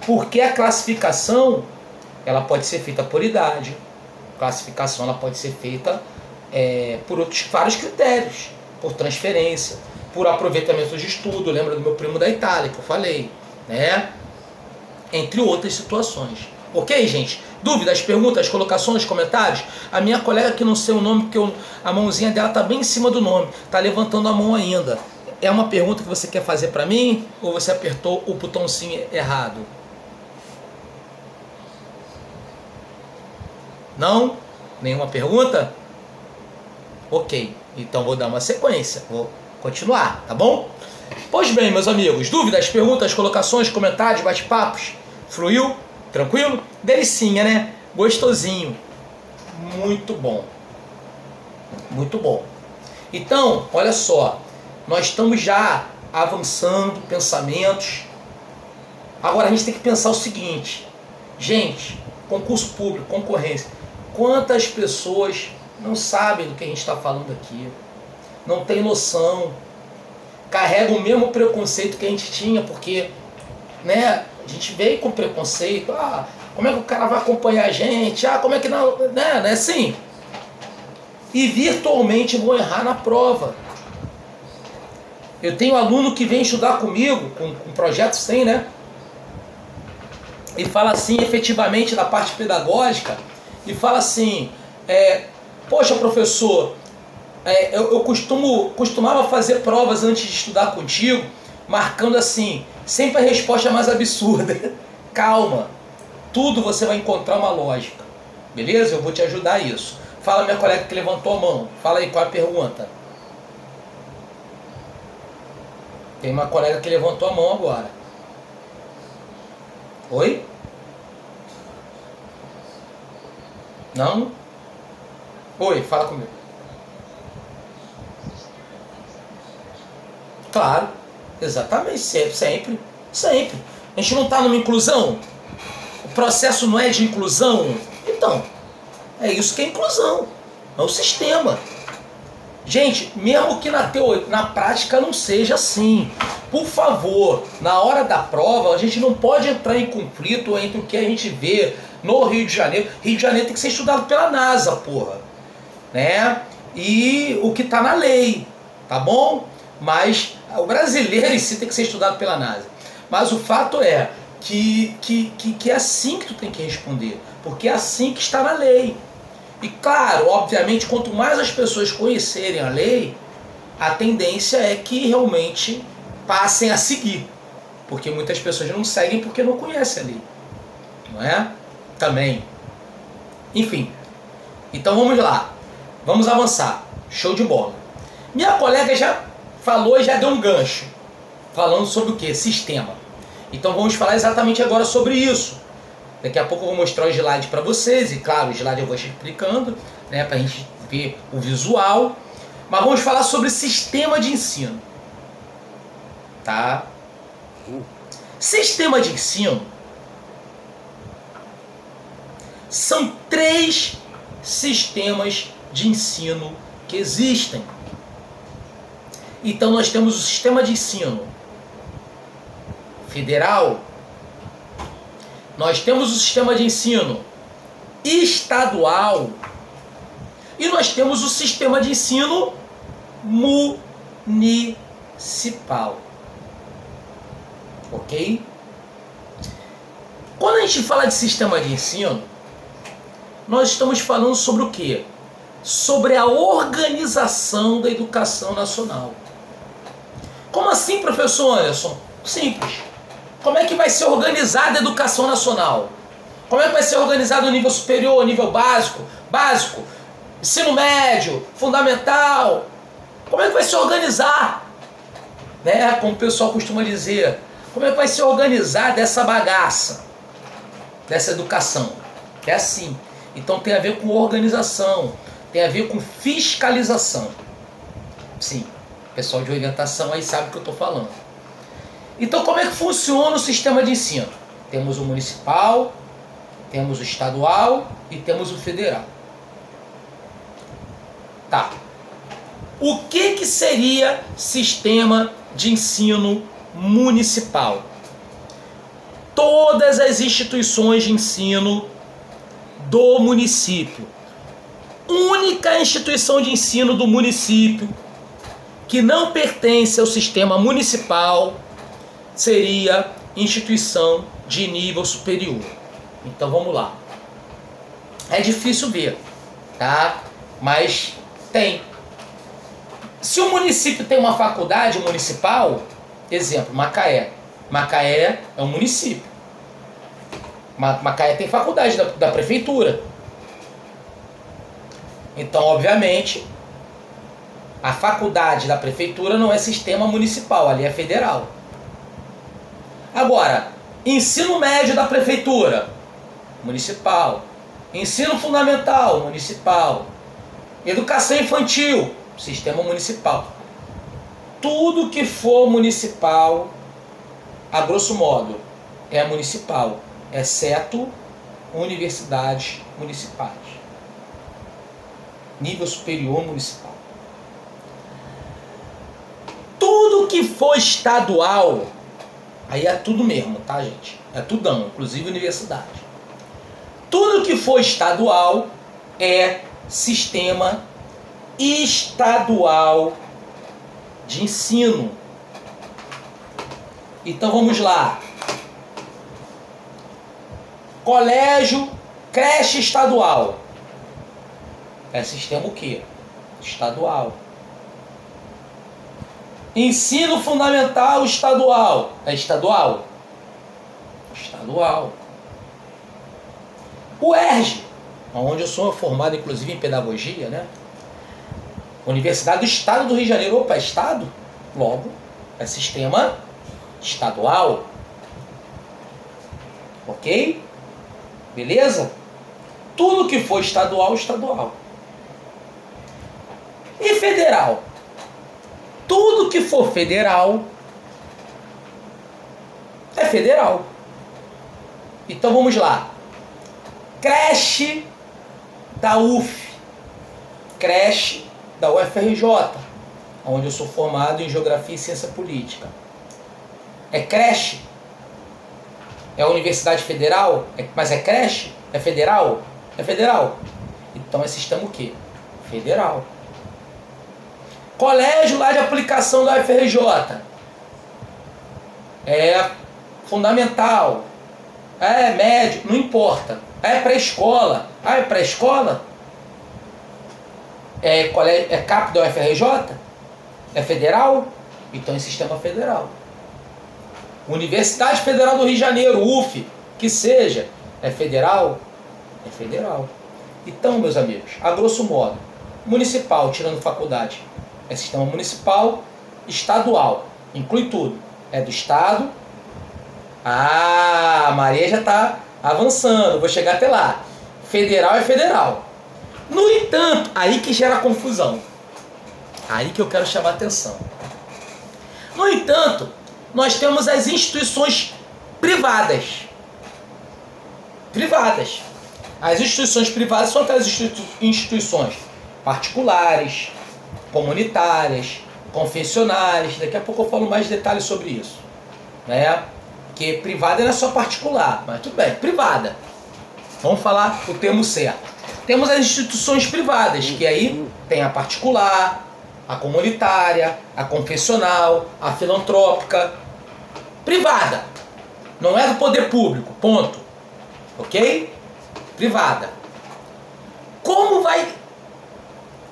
porque a classificação, ela pode ser feita por idade, a classificação ela pode ser feita por outros vários critérios, por transferência, por aproveitamento de estudo, lembra do meu primo da Itália, que eu falei, né? Entre outras situações. Ok, gente? Dúvidas, perguntas, colocações, comentários? A minha colega que não sei o nome, porque a mãozinha dela tá bem em cima do nome, tá levantando a mão ainda. É uma pergunta que você quer fazer para mim ou você apertou o botãozinho errado? Não? Nenhuma pergunta? Ok, então vou dar uma sequência, vou continuar, tá bom? Pois bem, meus amigos, dúvidas, perguntas, colocações, comentários, bate-papos? Fluiu? Tranquilo? Delicinha, né? Gostosinho. Muito bom. Muito bom. Então, olha só, nós estamos já avançando pensamentos. Agora a gente tem que pensar o seguinte, gente, concurso público, concorrência, quantas pessoas não sabem do que a gente está falando aqui, não tem noção, carregam o mesmo preconceito que a gente tinha, porque, né, a gente veio com preconceito, como é que o cara vai acompanhar a gente, como é que não, né, não é assim? E virtualmente vão errar na prova. Eu tenho aluno que vem estudar comigo, com projeto 100, né? E fala assim, efetivamente, da parte pedagógica, e fala assim, poxa, professor, eu costumava fazer provas antes de estudar contigo, marcando assim, sempre a resposta mais absurda. Calma, tudo você vai encontrar uma lógica, beleza? Eu vou te ajudar a isso. Fala, minha colega que levantou a mão, fala aí qual é a pergunta. Tem uma colega que levantou a mão agora. Oi? Não? Oi, fala comigo. Claro, exatamente, sempre. A gente não está numa inclusão? O processo não é de inclusão? Então, é isso que é inclusão. É o sistema. Gente, mesmo que na prática não seja assim, por favor, na hora da prova, a gente não pode entrar em conflito entre o que a gente vê no Rio de Janeiro. Rio de Janeiro tem que ser estudado pela NASA, porra. Né? E o que está na lei, tá bom? Mas o brasileiro em si tem que ser estudado pela NASA. Mas o fato é que é assim que tu tem que responder, porque é assim que está na lei. E claro, obviamente, quanto mais as pessoas conhecerem a lei, a tendência é que realmente passem a seguir. Porque muitas pessoas não seguem porque não conhecem a lei. Não é? Também. Enfim. Então vamos lá. Vamos avançar. Show de bola. Minha colega já falou e já deu um gancho. Falando sobre o que? Sistema. Então vamos falar exatamente agora sobre isso. Daqui a pouco eu vou mostrar o slide para vocês, e claro, o slide eu vou explicando, né, para a gente ver o visual. Mas vamos falar sobre sistema de ensino. Tá? Sistema de ensino são 3 sistemas de ensino que existem. Então nós temos o sistema de ensino federal, nós temos o sistema de ensino estadual e nós temos o sistema de ensino municipal. Ok? Quando a gente fala de sistema de ensino, nós estamos falando sobre o quê? Sobre a organização da educação nacional. Como assim, professor Anderson? Simples. Como é que vai ser organizada a educação nacional? Como é que vai ser organizado o nível superior, o nível básico, ensino médio, fundamental? Como é que vai se organizar? Né? Como o pessoal costuma dizer, como é que vai se organizar dessa bagaça, dessa educação? É assim. Então tem a ver com organização, tem a ver com fiscalização. Sim, o pessoal de orientação aí sabe o que eu estou falando. Então como é que funciona o sistema de ensino? Temos o municipal, temos o estadual e temos o federal. Tá. O que seria sistema de ensino municipal? Todas as instituições de ensino do município. Única instituição de ensino do município que não pertence ao sistema municipal seria instituição de nível superior. Então vamos lá. É difícil ver, tá? Mas tem. Se o município tem uma faculdade municipal, exemplo, Macaé. Macaé é um município. Macaé tem faculdade da prefeitura. Então, obviamente, a faculdade da prefeitura não é sistema municipal, ali é federal. Agora, ensino médio da prefeitura, municipal. Ensino fundamental, municipal. Educação infantil, sistema municipal. Tudo que for municipal, a grosso modo, é municipal, exceto universidades municipais. Nível superior municipal. Tudo que for estadual, aí é tudo mesmo, tá, gente? É tudão, inclusive universidade. Tudo que for estadual é sistema estadual de ensino. Então vamos lá. Colégio, creche estadual. É sistema o quê? Estadual. Ensino fundamental estadual. É estadual? Estadual. O UERJ, onde eu sou formado inclusive em pedagogia, né? Universidade do Estado do Rio de Janeiro. Opa, é Estado? Logo, é sistema estadual. Ok? Beleza? Tudo que for estadual, estadual. E federal? Tudo que for federal é federal. Então vamos lá. Creche da UF, creche da UFRJ, onde eu sou formado em Geografia e Ciência Política. É creche? É Universidade Federal? Mas é creche? É federal? É federal. Então é sistema o quê? Federal. Colégio lá de aplicação da UFRJ. É fundamental. É médio, não importa. É pré-escola. Ah, é pré-escola? É CAP da UFRJ? É federal? Então é sistema federal. Universidade Federal do Rio de Janeiro, UF, que seja, é federal? É federal. Então, meus amigos, a grosso modo, municipal, tirando faculdade, é sistema municipal, estadual, inclui tudo. É do estado. Ah, a Maria já está avançando, vou chegar até lá. Federal é federal. No entanto, aí que gera confusão. Aí que eu quero chamar a atenção. No entanto, nós temos as instituições privadas. Privadas. As instituições privadas são aquelas instituições particulares, comunitárias, confessionais. Daqui a pouco eu falo mais detalhes sobre isso, né? Porque privada não é só particular, mas tudo bem, privada. Vamos falar o termo certo. Temos as instituições privadas, que aí tem a particular, a comunitária, a confessional, a filantrópica. Privada. Não é do poder público, ponto. Ok? Privada. Como vai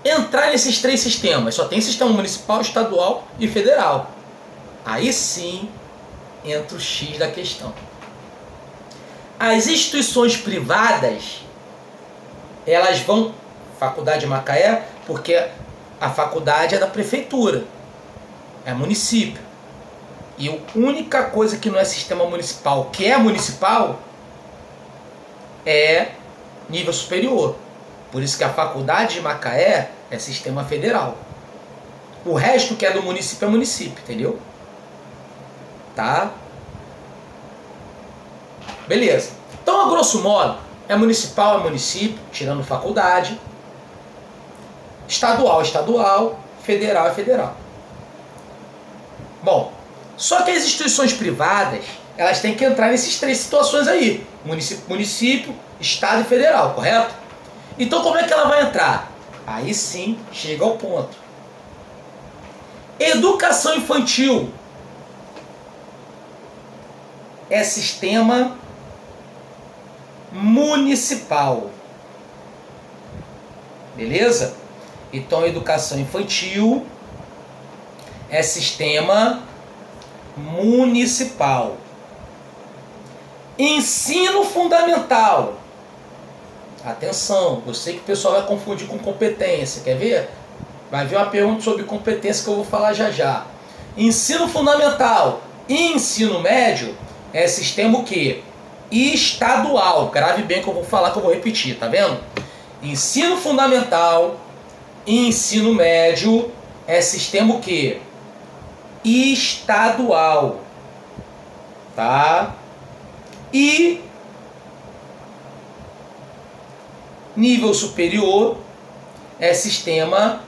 entrar nesses três sistemas? Só tem sistema municipal, estadual e federal. Aí sim entra o X da questão. As instituições privadas, elas vão... Faculdade de Macaé, porque a faculdade é da prefeitura, é município. E a única coisa que não é sistema municipal, que é municipal, é nível superior. Por isso que a faculdade de Macaé é sistema federal. O resto que é do município é município, entendeu? Tá? Beleza. Então, a grosso modo, é municipal, é município, tirando faculdade. Estadual, estadual. Federal, é federal. Bom, só que as instituições privadas, elas têm que entrar nessas três situações aí. Município, estado e federal, correto? Então, como é que ela vai entrar? Aí sim, chega ao ponto. Educação infantil é sistema municipal. Beleza? Então, educação infantil é sistema municipal. Ensino fundamental. Atenção, eu sei que o pessoal vai confundir com competência. Quer ver? Vai vir uma pergunta sobre competência que eu vou falar já já. Ensino fundamental e ensino médio é sistema o quê? Estadual. Grave bem que eu vou falar, que eu vou repetir, tá vendo? Ensino fundamental e ensino médio é sistema o quê? Estadual. Tá? E nível superior é sistema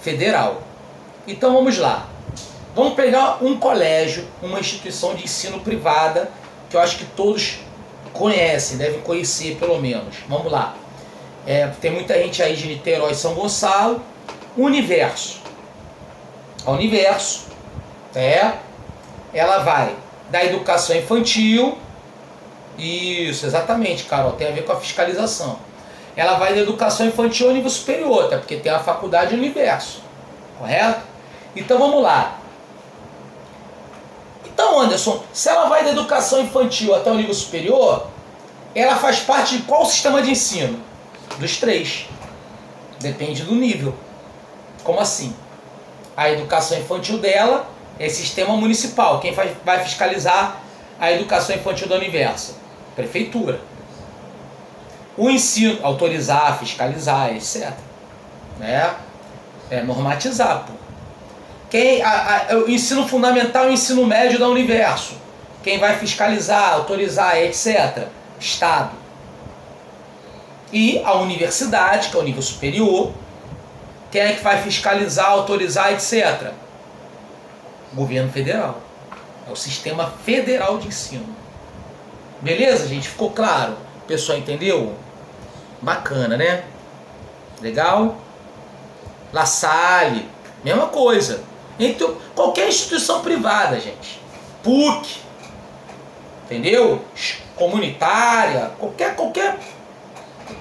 federal. Então vamos lá. Vamos pegar um colégio, uma instituição de ensino privada, que eu acho que todos conhecem, devem conhecer pelo menos. Vamos lá. Tem muita gente aí de Niterói e São Gonçalo. Universo. A Universo, ela vai da educação infantil. Isso, exatamente, Carol, tem a ver com a fiscalização. Ela vai da educação infantil ao nível superior, até porque tem a faculdade Universo, correto? Então vamos lá. Então, Anderson, se ela vai da educação infantil até o nível superior, ela faz parte de qual sistema de ensino? Dos três. Depende do nível. Como assim? A educação infantil dela é sistema municipal. Quem vai fiscalizar a educação infantil do Universo? Prefeitura. O ensino, autorizar, fiscalizar, etc. Normatizar, pô. O ensino fundamental e o ensino médio da Universo. Quem vai fiscalizar, autorizar, etc. Estado. E a universidade, que é o nível superior. Quem é que vai fiscalizar, autorizar, etc. Governo federal. É o sistema federal de ensino. Beleza, gente? Ficou claro? O pessoal entendeu? Bacana, né? Legal? La Salle, mesma coisa. Então, qualquer instituição privada, gente. PUC, entendeu? Comunitária, qualquer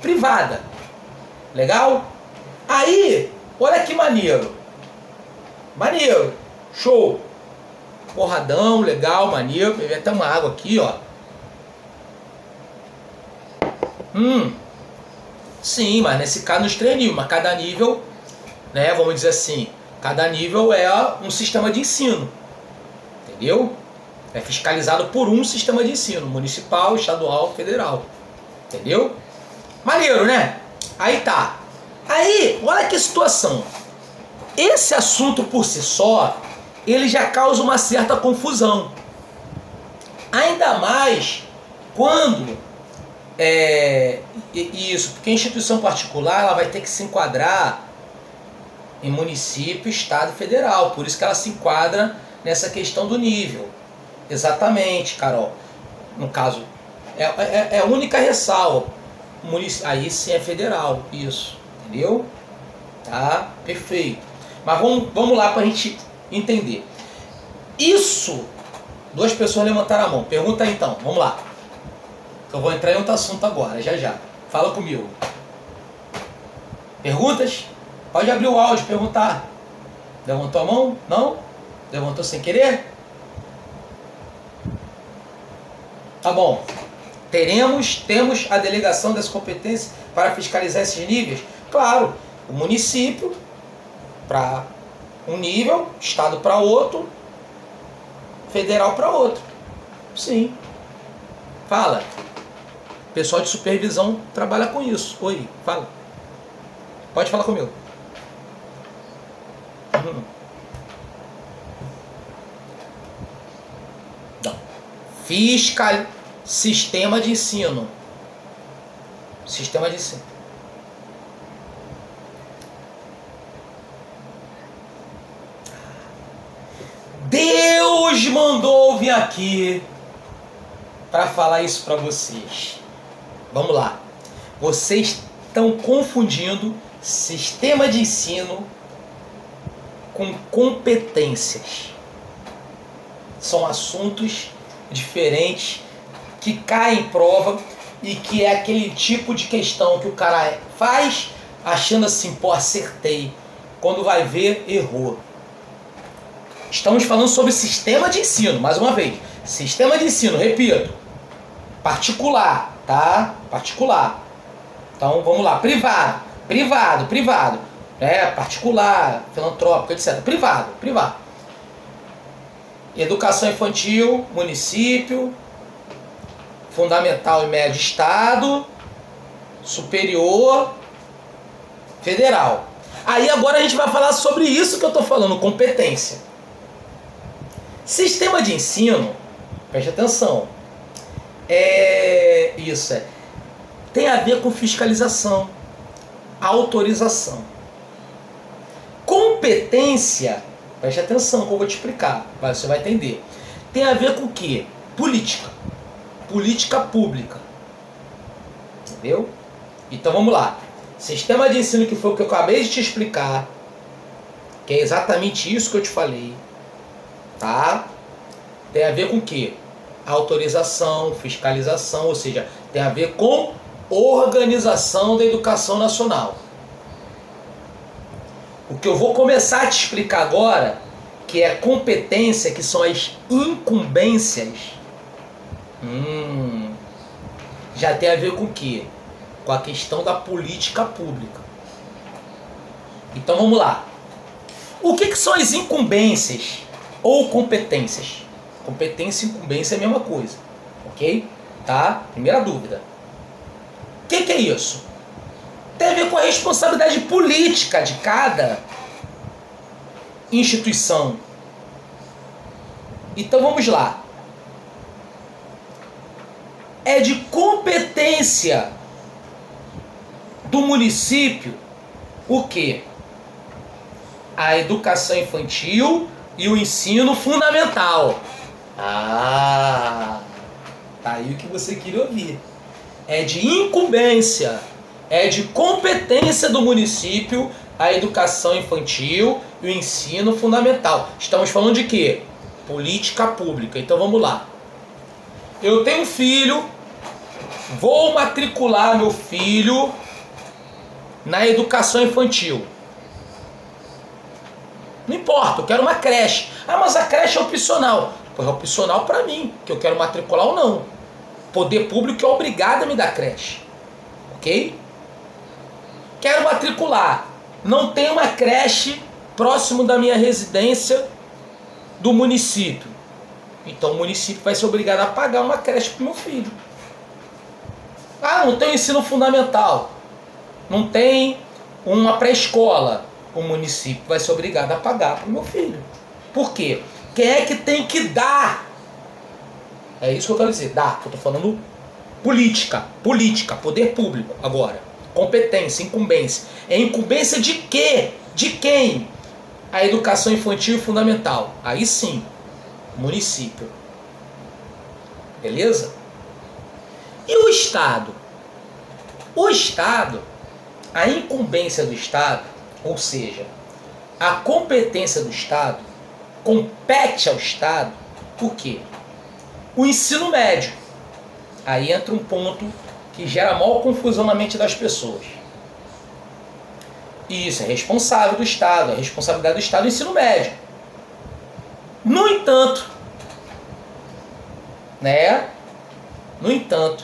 privada. Legal? Aí, olha que maneiro. Maneiro. Show. Porradão, legal, maneiro. Beber até uma água aqui, ó. Sim, mas nesse caso nos três níveis. Mas cada nível, né, vamos dizer assim, cada nível é um sistema de ensino. Entendeu? É fiscalizado por um sistema de ensino. Municipal, estadual, federal. Entendeu? Maneiro, né? Aí tá. Aí, olha que situação. Esse assunto por si só, ele já causa uma certa confusão. Ainda mais quando isso, porque a instituição particular ela vai ter que se enquadrar em município, estado e federal. Por isso que ela se enquadra nessa questão do nível. Exatamente, Carol. No caso, é a única ressalva. Aí sim é federal, isso. Entendeu? Tá? Perfeito. Mas vamos lá para a gente entender. Isso, duas pessoas levantaram a mão. Pergunta aí então, vamos lá. Eu vou entrar em outro assunto agora, já já. Fala comigo. Perguntas? Pode abrir o áudio e perguntar. Levantou a mão? Não? Levantou sem querer? Tá bom. Temos a delegação dessa competência para fiscalizar esses níveis? Claro, o município para um nível, estado para outro, federal para outro. Sim. Fala. O pessoal de supervisão trabalha com isso. Oi, fala. Pode falar comigo. Não. Sistema de ensino. Sistema de ensino. Deus mandou vir aqui para falar isso para vocês. Vamos lá. Vocês estão confundindo sistema de ensino com competências. São assuntos diferentes que caem em prova e que é aquele tipo de questão que o cara faz achando assim, pô, acertei. Quando vai ver, errou. Estamos falando sobre sistema de ensino, mais uma vez. Sistema de ensino, repito. Particular, tá? Particular. Então, vamos lá. Privado. Particular, filantrópico, etc. Privado. Educação infantil, município. Fundamental e médio, estado. Superior, federal. Aí agora a gente vai falar sobre isso que eu estou falando, competência. Sistema de ensino, preste atenção, tem a ver com fiscalização, autorização. Competência, preste atenção que eu vou te explicar, você vai entender. Tem a ver com o quê? Política. Política pública. Entendeu? Então vamos lá. Sistema de ensino, que foi o que eu acabei de te explicar, que é exatamente isso que eu te falei. Tá? Tem a ver com o quê? Autorização, fiscalização, ou seja, tem a ver com organização da educação nacional. O que eu vou começar a te explicar agora, que é competência, que são as incumbências, já tem a ver com o quê? Com a questão da política pública. Então vamos lá. O que são as incumbências? Ou competências. Competência e incumbência é a mesma coisa. Ok? Tá? Primeira dúvida. O que é isso? Tem a ver com a responsabilidade política de cada instituição. Então vamos lá. É de competência do município o quê? A educação infantil e o ensino fundamental. Tá aí o que você queria ouvir. É de incumbência, é de competência do município a educação infantil e o ensino fundamental. Estamos falando de quê? Política pública. Então vamos lá. Eu tenho um filho, vou matricular meu filho na educação infantil. Não importa, eu quero uma creche. Ah, mas a creche é opcional. Pois é opcional para mim, que eu quero matricular ou não. Poder público é obrigado a me dar creche. Ok? Quero matricular. Não tem uma creche próximo da minha residência do município. Então o município vai ser obrigado a pagar uma creche para o meu filho. Ah, não tem ensino fundamental. Não tem uma pré-escola. O município vai ser obrigado a pagar para o meu filho. Por quê? Quem é que tem que dar? É isso que eu quero dizer. Dar, eu estou falando política, poder público agora. Competência, incumbência. É incumbência de quê? De quem? A educação infantil e fundamental. Aí sim, município. Beleza? E o Estado? O Estado, a incumbência do Estado, ou seja, a competência do Estado, compete ao Estado, por quê? O ensino médio. Aí entra um ponto que gera maior confusão na mente das pessoas. Isso, é responsável do Estado, é responsabilidade do Estado o ensino médio. No entanto, né, No entanto,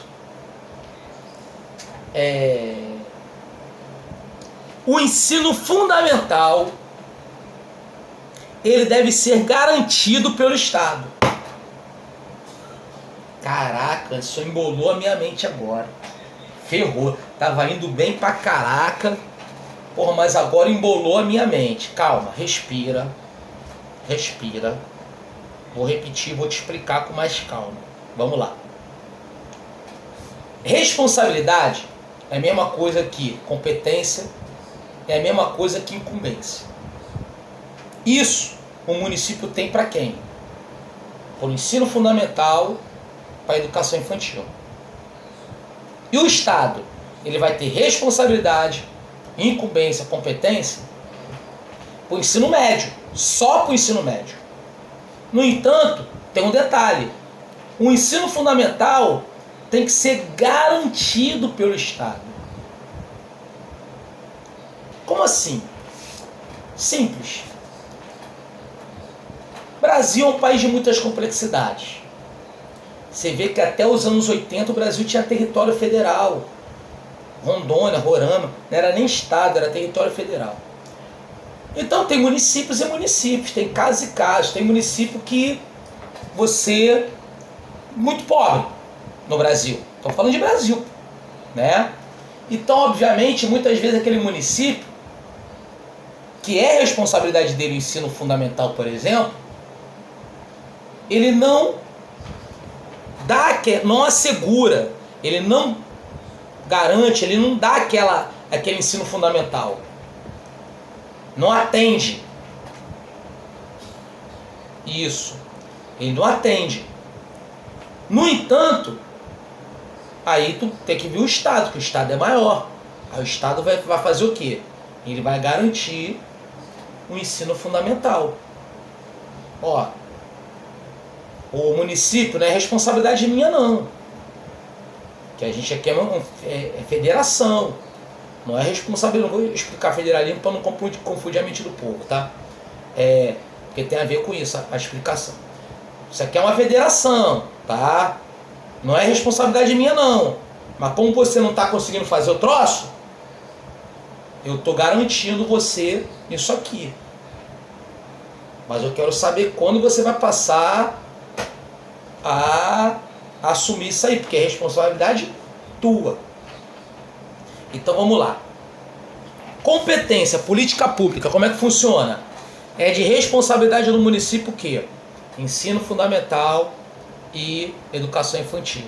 o ensino fundamental ele deve ser garantido pelo Estado. Caraca, isso embolou a minha mente agora. Ferrou. Tava indo bem pra caraca. Porra, mas agora embolou a minha mente. Calma, respira. Respira. Vou repetir, vou te explicar com mais calma. Vamos lá. Responsabilidade é a mesma coisa que competência, é a mesma coisa que incumbência. Isso o município tem para quem? Para o ensino fundamental, para a educação infantil. E o Estado, ele vai ter responsabilidade, incumbência, competência para o ensino médio, só para o ensino médio. No entanto, tem um detalhe: o ensino fundamental tem que ser garantido pelo Estado. Como assim? Simples. O Brasil é um país de muitas complexidades. Você vê que até os anos 80 o Brasil tinha território federal. Rondônia, Roraima, não era nem estado, era território federal. Então tem municípios e municípios, tem casos e casos. Tem município que você... muito pobre no Brasil. Estou falando de Brasil, né? Então, obviamente, muitas vezes aquele município, que é responsabilidade dele o ensino fundamental, por exemplo, ele não dá, não assegura, ele não garante, ele não dá aquele ensino fundamental. Não atende. Isso. Ele não atende. No entanto, aí tu tem que ver o Estado, que o Estado é maior. Aí o Estado vai fazer o quê? Ele vai garantir o ensino fundamental. Ó, o município não é responsabilidade minha, não. Que a gente aqui é federação. Não é responsabilidade. Não vou explicar federalismo para não confundir a mente do povo, tá? Porque tem a ver com isso, a explicação. Isso aqui é uma federação, tá? Não é responsabilidade minha, não. Mas como você não está conseguindo fazer o troço, eu estou garantindo você isso aqui. Mas eu quero saber quando você vai passar a assumir isso aí, porque é responsabilidade tua. Então vamos lá. Competência, política pública, como é que funciona? É de responsabilidade do município o quê? Ensino fundamental e educação infantil.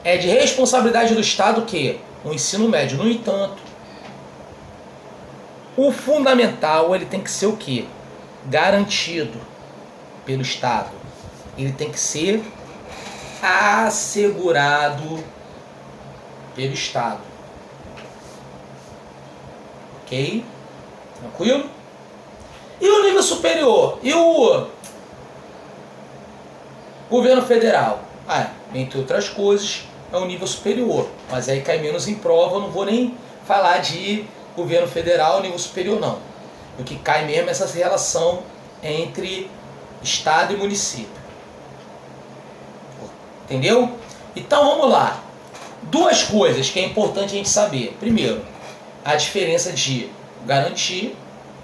É de responsabilidade do Estado o quê? O ensino médio. No entanto, o fundamental ele tem que ser o quê? Garantido pelo Estado. Ele tem que ser assegurado pelo Estado. Ok? Tranquilo? E o nível superior? E o governo federal? Entre outras coisas, é o nível superior. Mas aí cai menos em prova, eu não vou nem falar de governo federal, nível superior, não. O que cai mesmo é essa relação entre Estado e município. Entendeu? Então vamos lá. Duas coisas que é importante a gente saber. Primeiro, a diferença de garantir,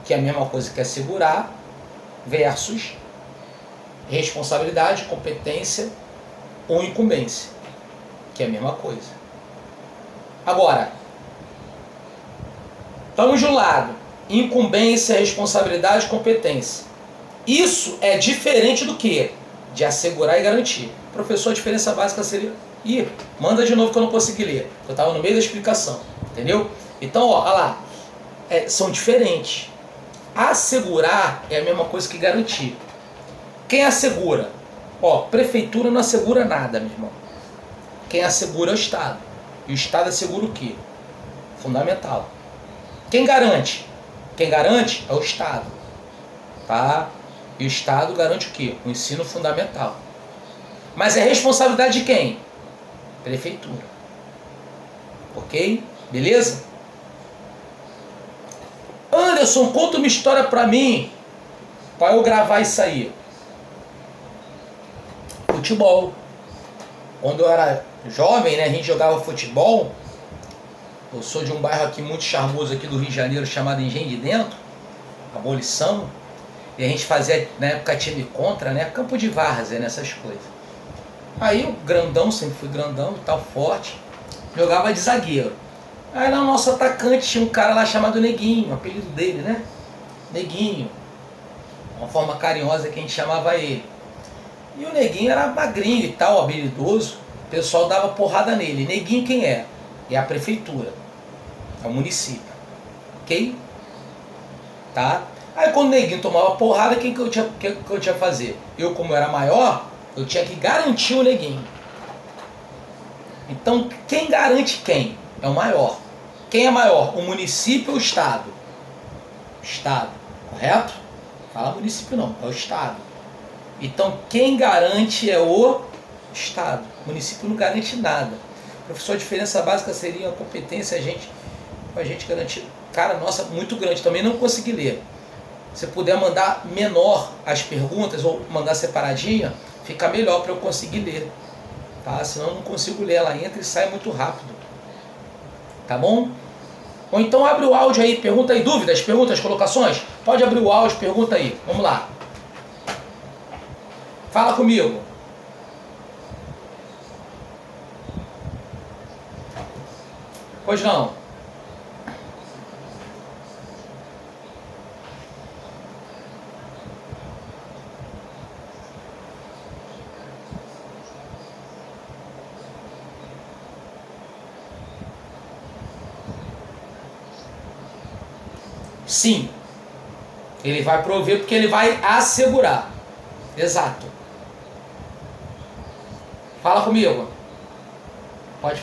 que é a mesma coisa que assegurar, versus responsabilidade, competência ou incumbência, que é a mesma coisa. Agora, estamos de um lado, incumbência, responsabilidade, competência. Isso é diferente do que? De assegurar e garantir. Professor, a diferença básica seria... manda de novo que eu não consegui ler. Eu estava no meio da explicação. Entendeu? Então, ó, olha lá. São diferentes. Assegurar é a mesma coisa que garantir. Quem assegura? Ó, prefeitura não assegura nada, meu irmão. Quem assegura é o Estado. E o Estado assegura o quê? Fundamental. Quem garante? Quem garante é o Estado. Tá? E o Estado garante o quê? O ensino fundamental. Mas é responsabilidade de quem? Prefeitura. Ok? Beleza? Anderson, conta uma história pra mim para eu gravar isso aí. Futebol. Quando eu era jovem, né, a gente jogava futebol. Eu sou de um bairro aqui muito charmoso aqui do Rio de Janeiro, chamado Engenho de Dentro, Abolição. E a gente fazia, na época, time contra, né? Campo de várzea, nessas coisas. Aí o grandão, sempre fui grandão e tal, forte, jogava de zagueiro. Aí lá o nosso atacante tinha um cara lá chamado Neguinho, o apelido dele, né? Neguinho. Uma forma carinhosa que a gente chamava ele. E o Neguinho era magrinho e tal, habilidoso. O pessoal dava porrada nele. Neguinho quem é? É a prefeitura. É o município. Ok? Tá? Aí quando o Neguinho tomava porrada, que eu tinha que fazer? Eu, como era maior, eu tinha que garantir o Neguinho. Então, quem garante quem? É o maior. Quem é maior? O município ou o Estado? Estado. Correto? Fala município não, é o Estado. Então, quem garante é o Estado. O município não garante nada. Professor, a diferença básica seria a competência, a gente garantir. Cara, nossa, muito grande. Também não consegui ler. Se puder mandar menor as perguntas ou mandar separadinha, fica melhor para eu conseguir ler. Tá? Senão eu não consigo ler. Ela entra e sai muito rápido. Tá bom? Ou então abre o áudio aí, pergunta aí, dúvidas, perguntas, colocações? Pode abrir o áudio, pergunta aí. Vamos lá. Fala comigo. Pois não. Sim. Ele vai prover porque ele vai assegurar. Exato. Fala comigo. Pode.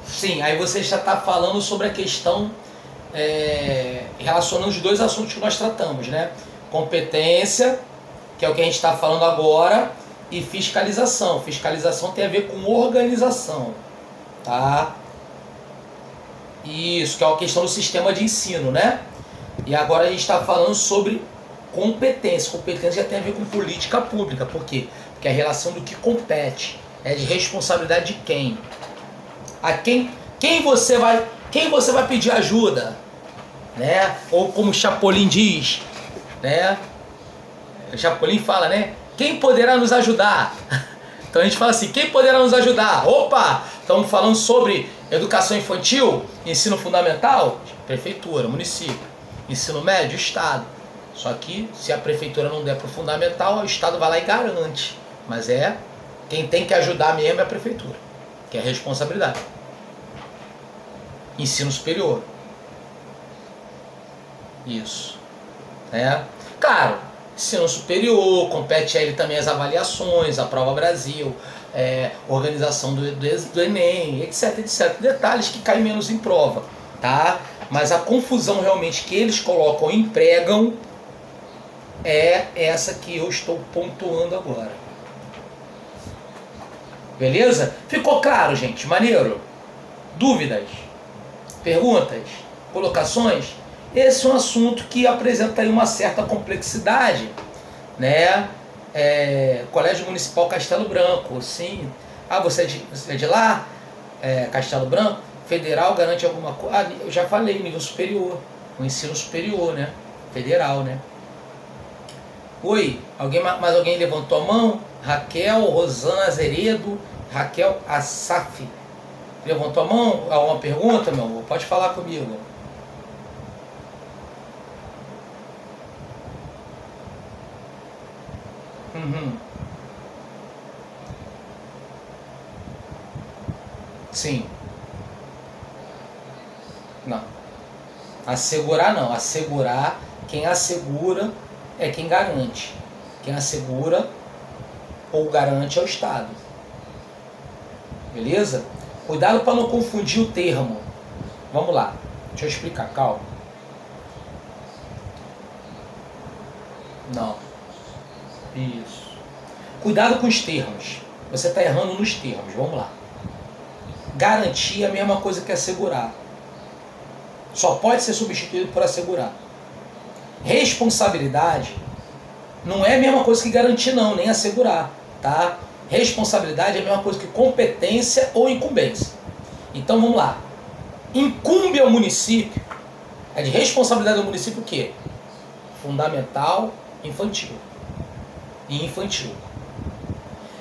Sim, aí você já está falando sobre a questão relacionando os dois assuntos que nós tratamos, né? Competência, que é o que a gente está falando agora, e fiscalização. Fiscalização tem a ver com organização, tá? Isso, que é uma questão do sistema de ensino, né? E agora a gente está falando sobre competência. Competência já tem a ver com política pública. Por quê? Porque a relação do que compete é de responsabilidade de quem. A quem você vai pedir ajuda, né? Ou como o Chapolin diz, né? O Chapolin fala, né? Quem poderá nos ajudar? Então a gente fala assim, quem poderá nos ajudar? Opa! Estamos falando sobre educação infantil, ensino fundamental, prefeitura, município. Ensino médio, Estado. Só que se a prefeitura não der para o fundamental, o Estado vai lá e garante. Mas quem tem que ajudar mesmo é a prefeitura, que é a responsabilidade. Ensino superior. Isso. Claro, ensino superior, compete a ele também as avaliações, a Prova Brasil, organização do Enem, etc, etc. Detalhes que caem menos em prova, tá? Mas a confusão realmente que eles colocam e empregam é essa que eu estou pontuando agora. Beleza? Ficou claro, gente? Maneiro? Dúvidas? Perguntas? Colocações? Esse é um assunto que apresenta aí uma certa complexidade, né? Colégio Municipal Castelo Branco, sim. Ah, você é de lá? Castelo Branco? Federal garante alguma coisa? Ah, eu já falei, nível superior. O ensino superior, né? Federal, né? Oi, mais alguém levantou a mão? Raquel, Rosana Azeredo, Raquel Assaf. Levantou a mão? Alguma pergunta, meu amor? Pode falar comigo. Sim. Não. Assegurar não. Assegurar, quem assegura é quem garante. Quem assegura ou garante é o Estado. Beleza? Cuidado para não confundir o termo. Vamos lá. Deixa eu explicar, calma. Não. Isso. Cuidado com os termos. você está errando nos termos. Vamos lá. Garantia é a mesma coisa que assegurar. Só pode ser substituído por assegurar. Responsabilidade não é a mesma coisa que garantir não, nem assegurar, tá? Responsabilidade é a mesma coisa que competência ou incumbência. Então vamos lá. Incumbe ao município, é de responsabilidade do município o quê? Fundamental, infantil e infantil.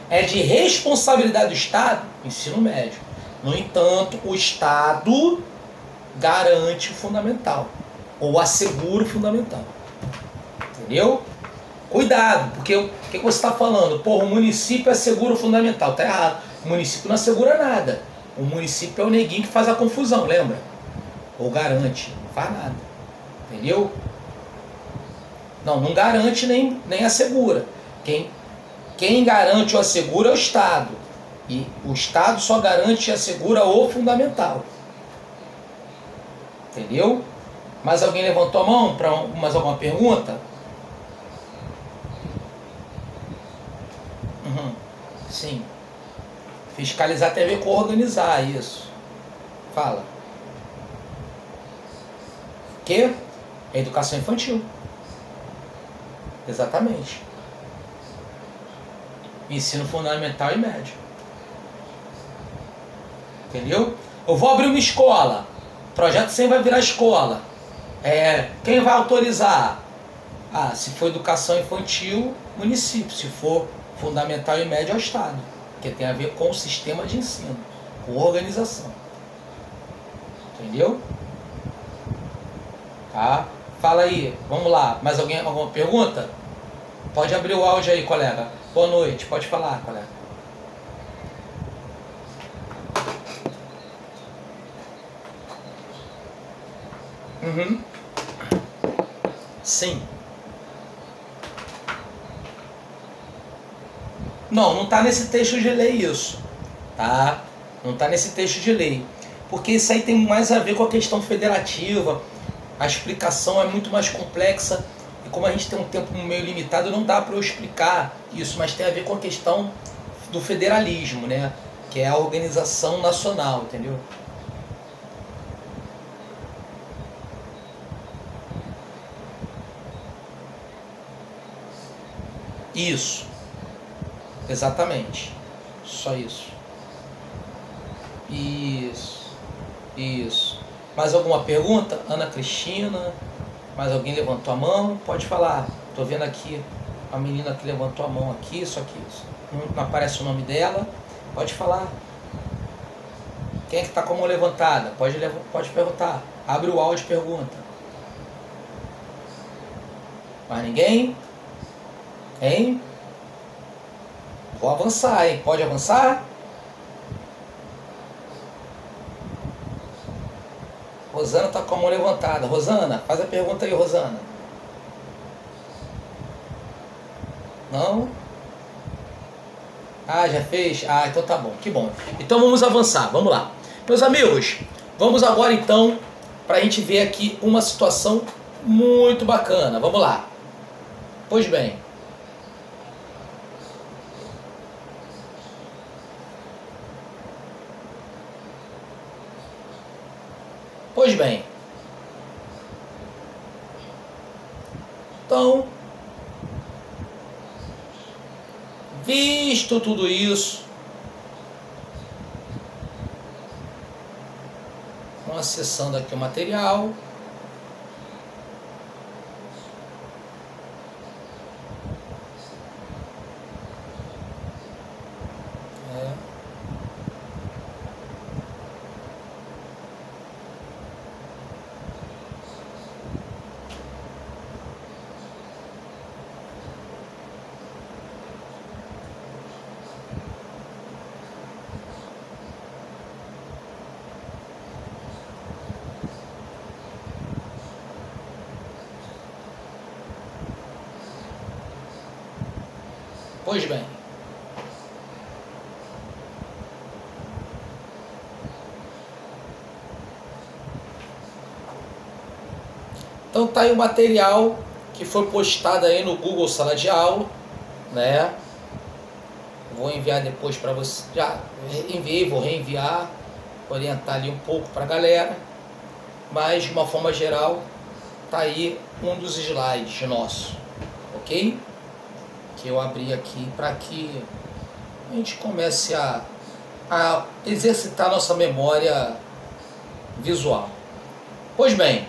É de responsabilidade do Estado, ensino médio. No entanto, o Estado garante o fundamental, ou assegura o fundamental. Entendeu? Cuidado, porque o que você está falando? Porra, o município assegura o fundamental. Tá errado. O município não assegura nada. O município é o neguinho que faz a confusão, lembra? Ou garante. Não faz nada. Entendeu? Não garante nem assegura. Quem garante ou assegura é o Estado. E o Estado só garante e assegura o fundamental. Entendeu? Mais alguém levantou a mão para mais alguma pergunta? Sim. Fiscalizar tem a ver com organizar isso. Fala. O quê? É educação infantil. Exatamente. Ensino fundamental e médio. Entendeu? Eu vou abrir uma escola. O projeto 100 vai virar escola. Quem vai autorizar? Se for educação infantil, município. Se for fundamental e médio, é o Estado. Que tem a ver com o sistema de ensino, com organização. Entendeu? Tá? Fala aí, vamos lá. Mais alguma pergunta? Pode abrir o áudio aí, colega. Boa noite, pode falar, colega. Sim. Não está nesse texto de lei isso, tá? Não está nesse texto de lei, porque isso aí tem mais a ver com a questão federativa, a explicação é muito mais complexa, e como a gente tem um tempo meio limitado, não dá para eu explicar isso, mas tem a ver com a questão do federalismo, né? Que é a organização nacional, entendeu? Isso. Exatamente. Só isso. Isso. Mais alguma pergunta? Ana Cristina? Mais alguém levantou a mão? Pode falar. Tô vendo aqui a menina que levantou a mão aqui, só que não aparece o nome dela. Pode falar. Quem é que tá com a mão levantada? Pode perguntar. Abre o áudio e pergunta. Mais ninguém? Hein? Vou avançar, hein? Pode avançar? Rosana tá com a mão levantada. Rosana, faz a pergunta aí, Rosana. Não? Já fez? Então tá bom, que bom. Então vamos avançar, vamos lá. Meus amigos, vamos agora então para a gente ver aqui uma situação muito bacana. Vamos lá. Pois bem. Pois bem. Então, visto tudo isso, vamos acessando aqui o material. Pois bem. Então tá aí o material que foi postado aí no Google Sala de Aula, né? vou enviar depois para você. Já enviei, vou reenviar, orientar ali um pouco para a galera. Mas de uma forma geral, tá aí um dos slides nosso, ok? Que eu abri aqui para que a gente comece a exercitar nossa memória visual. Pois bem,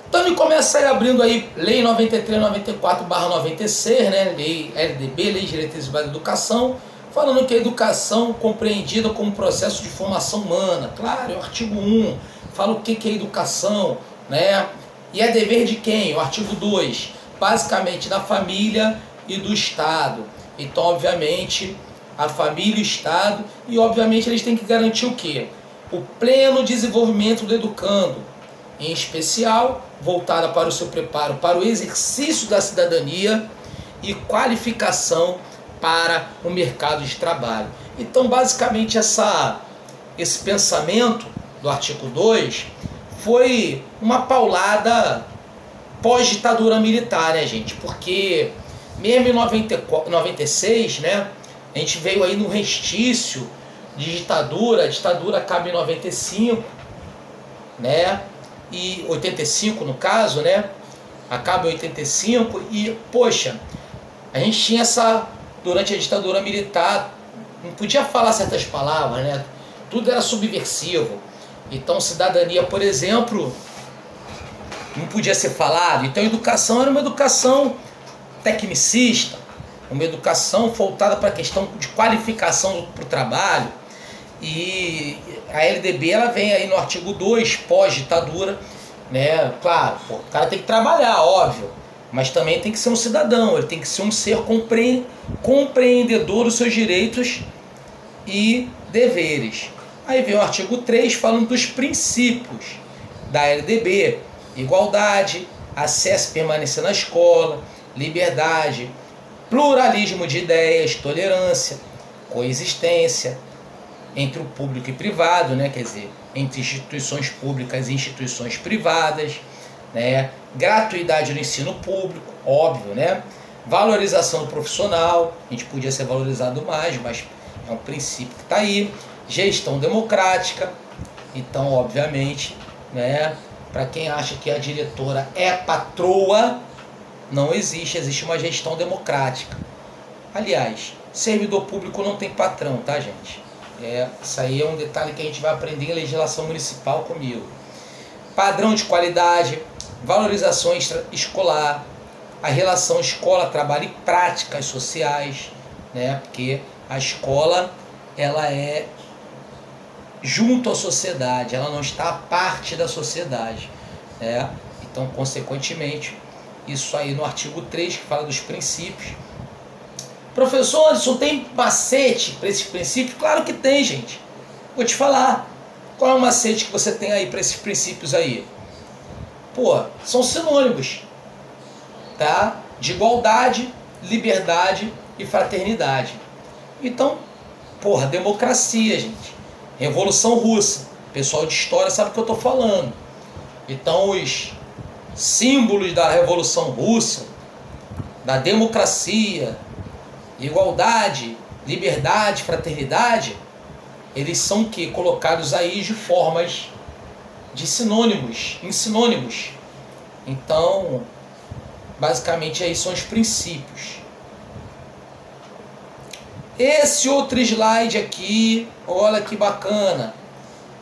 então ele começa aí abrindo aí Lei 93/94/96, né? Lei LDB, Lei de Diretrizes Básicas da Educação, falando que a educação é compreendida como um processo de formação humana. Claro, é o artigo 1, fala o que é educação, né? E é dever de quem? O artigo 2, basicamente da família e do Estado. Então, obviamente, a família e o Estado, e obviamente eles têm que garantir o quê? O pleno desenvolvimento do educando, em especial voltada para o seu preparo para o exercício da cidadania e qualificação para o mercado de trabalho. Então, basicamente, esse pensamento do artigo 2 foi uma paulada pós-ditadura militar, né, gente? Porque mesmo em 96, né, a gente veio aí no restício de ditadura. A ditadura acaba em 95, né? E 85 no caso, né? Acaba em 85 e, poxa, a gente tinha durante a ditadura militar, não podia falar certas palavras, né? Tudo era subversivo. Então, cidadania, por exemplo, não podia ser falado. Então, a educação era uma educação tecnicista, uma educação voltada para a questão de qualificação para o trabalho. E a LDB ela vem aí no artigo 2, pós-ditadura, né? Claro, pô, o cara tem que trabalhar, óbvio, mas também tem que ser um cidadão, ele tem que ser um ser compreendedor dos seus direitos e deveres. Aí vem o artigo 3 falando dos princípios da LDB: igualdade, acesso e permanência na escola, liberdade, pluralismo de ideias, tolerância, coexistência entre o público e privado, né? Quer dizer, entre instituições públicas e instituições privadas, né? Gratuidade no ensino público, óbvio, né? Valorização do profissional, a gente podia ser valorizado mais, mas é um princípio que está aí. Gestão democrática, então, obviamente, né? Para quem acha que a diretora é patroa, não existe, existe uma gestão democrática. Aliás, servidor público não tem patrão, tá, gente? Isso aí é um detalhe que a gente vai aprender em legislação municipal comigo. Padrão de qualidade, valorização escolar, a relação escola-trabalho e práticas sociais, né? Porque a escola, ela é junto à sociedade, ela não está à parte da sociedade, né? Então, consequentemente, isso aí no artigo 3, que fala dos princípios. Professor Anderson, tem macete para esses princípios? Claro que tem, gente. Vou te falar. Qual é o macete que você tem aí para esses princípios aí? Pô, são sinônimos, tá? De igualdade, liberdade e fraternidade. Então, porra, democracia, gente. Revolução Russa. O pessoal de história sabe o que eu estou falando. Então, os símbolos da Revolução Russa, da democracia, igualdade, liberdade, fraternidade, eles são que colocados aí de formas de sinônimos, em sinônimos. Então, basicamente aí são os princípios. Esse outro slide aqui, olha que bacana.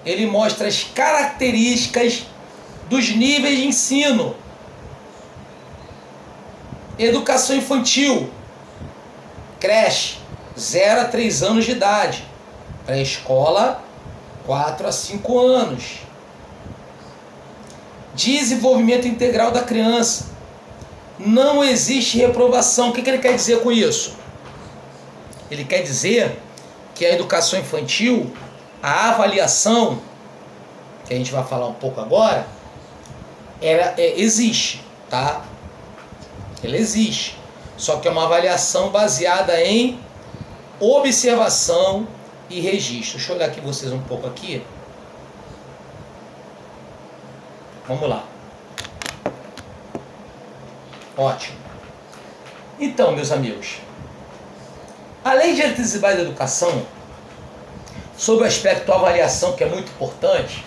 Ele mostra as características dos níveis de ensino. Educação infantil, creche, 0 a 3 anos de idade. Pré-escola, 4 a 5 anos. Desenvolvimento integral da criança. Não existe reprovação. O que ele quer dizer com isso? Ele quer dizer que a educação infantil, a avaliação, que a gente vai falar um pouco agora, ela existe, tá? Ela existe. Só que é uma avaliação baseada em observação e registro. Deixa eu olhar aqui vocês um pouco aqui. Vamos lá. Ótimo. Então, meus amigos, A Lei de Diretrizes e Bases da Educação, sobre o aspecto avaliação, que é muito importante,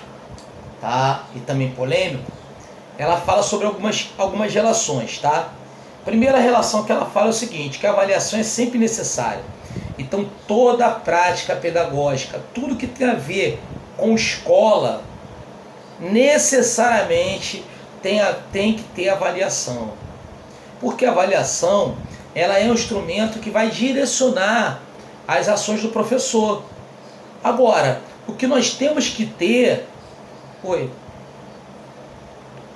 tá? E também polêmico, ela fala sobre algumas relações, tá? Primeira relação que ela fala é o seguinte, que a avaliação é sempre necessária. Então toda a prática pedagógica, tudo que tem a ver com escola, necessariamente tem que ter avaliação. Porque a avaliação, ela é um instrumento que vai direcionar as ações do professor. Agora, o que nós temos que ter... Oi?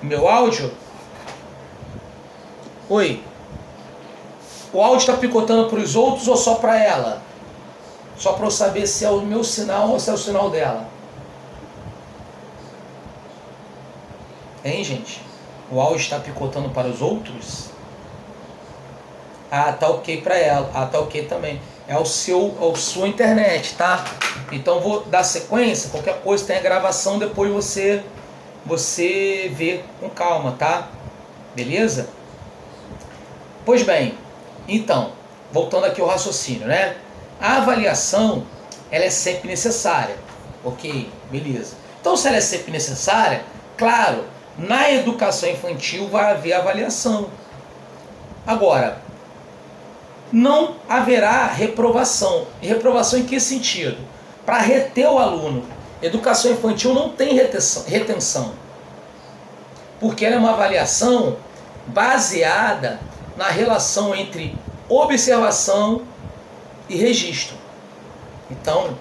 Meu áudio? Oi? O áudio está picotando para os outros ou só para ela? Só para eu saber se é o meu sinal ou se é o sinal dela. Hein, gente? O áudio está picotando para os outros? Ah, tá ok para ela. Ah, tá ok também. É a sua internet, tá? Então vou dar sequência. Qualquer coisa tem a gravação, depois você vê com calma, tá? Beleza? Pois bem, então, voltando aqui ao raciocínio, né? A avaliação, ela é sempre necessária. Ok, beleza. Então, se ela é sempre necessária, claro, na educação infantil vai haver avaliação. Agora, não haverá reprovação. E reprovação em que sentido? Para reter o aluno. Educação infantil não tem retenção. Porque ela é uma avaliação baseada na relação entre observação e registro. Então,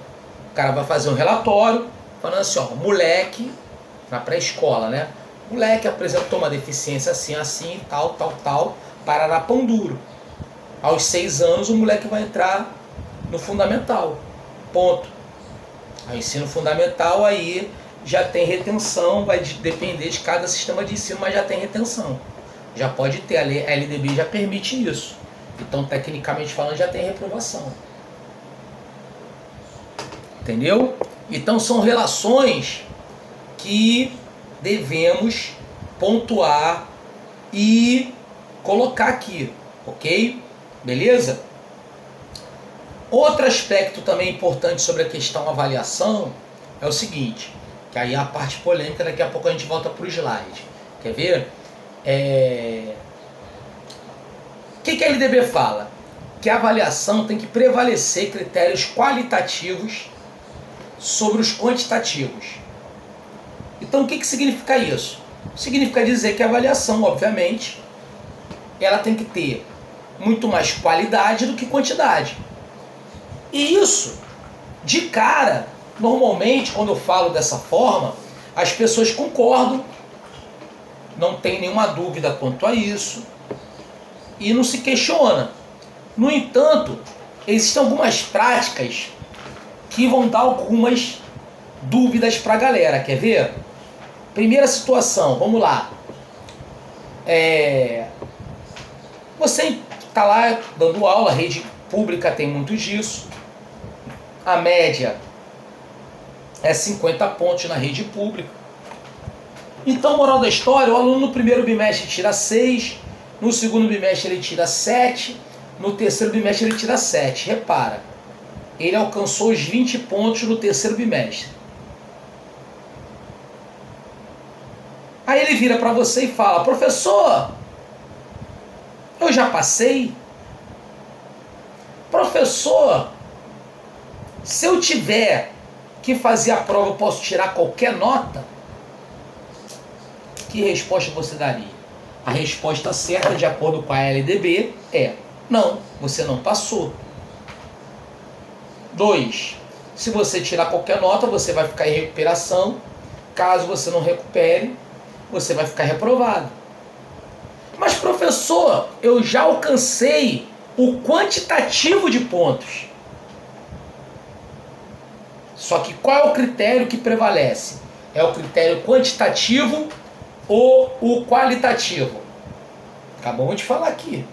o cara vai fazer um relatório falando assim, ó, moleque, na pré-escola, né? Moleque apresentou uma deficiência assim, assim, tal, parará pão duro. Aos 6 anos o moleque vai entrar no fundamental. Ponto. O ensino fundamental aí já tem retenção, vai depender de cada sistema de ensino, mas já tem retenção. Já pode ter, a LDB já permite isso. Então, tecnicamente falando, já tem reprovação. Entendeu? Então, são relações que devemos pontuar e colocar aqui, ok? Beleza? Outro aspecto também importante sobre a questão avaliação é o seguinte, que aí é a parte polêmica, daqui a pouco a gente volta para o slide. Quer ver? O que a LDB fala? Que a avaliação tem que prevalecer critérios qualitativos sobre os quantitativos. Então o que significa isso? Significa dizer que a avaliação, obviamente, ela tem que ter muito mais qualidade do que quantidade. E isso, de cara, normalmente, quando eu falo dessa forma, as pessoas concordam, não tem nenhuma dúvida quanto a isso, e não se questiona. No entanto, existem algumas práticas que vão dar algumas dúvidas para a galera, quer ver? Primeira situação, vamos lá. Você está lá dando aula, a rede pública tem muito disso. A média é 50 pontos na rede pública. Então, moral da história, o aluno no primeiro bimestre tira 6, no segundo bimestre ele tira 7, no terceiro bimestre ele tira 7. Repara, ele alcançou os 20 pontos no terceiro bimestre. Aí ele vira para você e fala: professor, eu já passei. Professor, se eu tiver que fazer a prova, eu posso tirar qualquer nota? Que resposta você daria? A resposta certa, de acordo com a LDB, é: não, você não passou. 2. Se você tirar qualquer nota, você vai ficar em recuperação. Caso você não recupere, você vai ficar reprovado. Mas, professor, eu já alcancei o quantitativo de pontos. Só que qual é o critério que prevalece? É o critério quantitativo ou o qualitativo? Acabamos de falar aqui.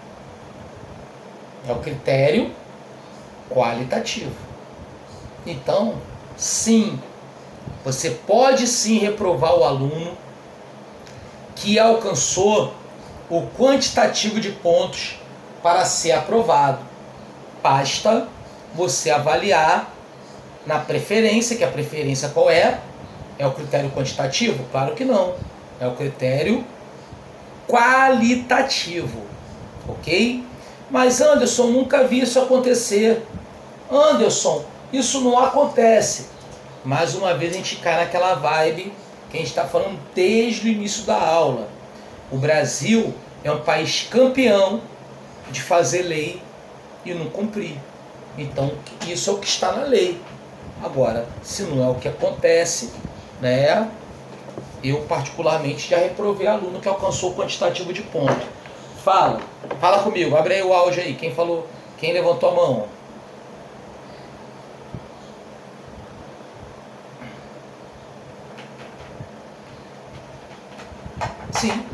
É o critério qualitativo. Então, sim, você pode sim reprovar o aluno que alcançou o quantitativo de pontos para ser aprovado. Basta você avaliar na preferência, que a preferência qual é? É o critério quantitativo? Claro que não. É o critério qualitativo, ok? Mas Anderson, nunca vi isso acontecer. Anderson, isso não acontece. Mais uma vez a gente cai naquela vibe que a gente está falando desde o início da aula. O Brasil é um país campeão de fazer lei e não cumprir. Então isso é o que está na lei. Agora, se não é o que acontece, né? Eu particularmente já reprovei aluno que alcançou o quantitativo de ponto. Fala comigo, abre aí o áudio aí. Quem falou, quem levantou a mão? Sim.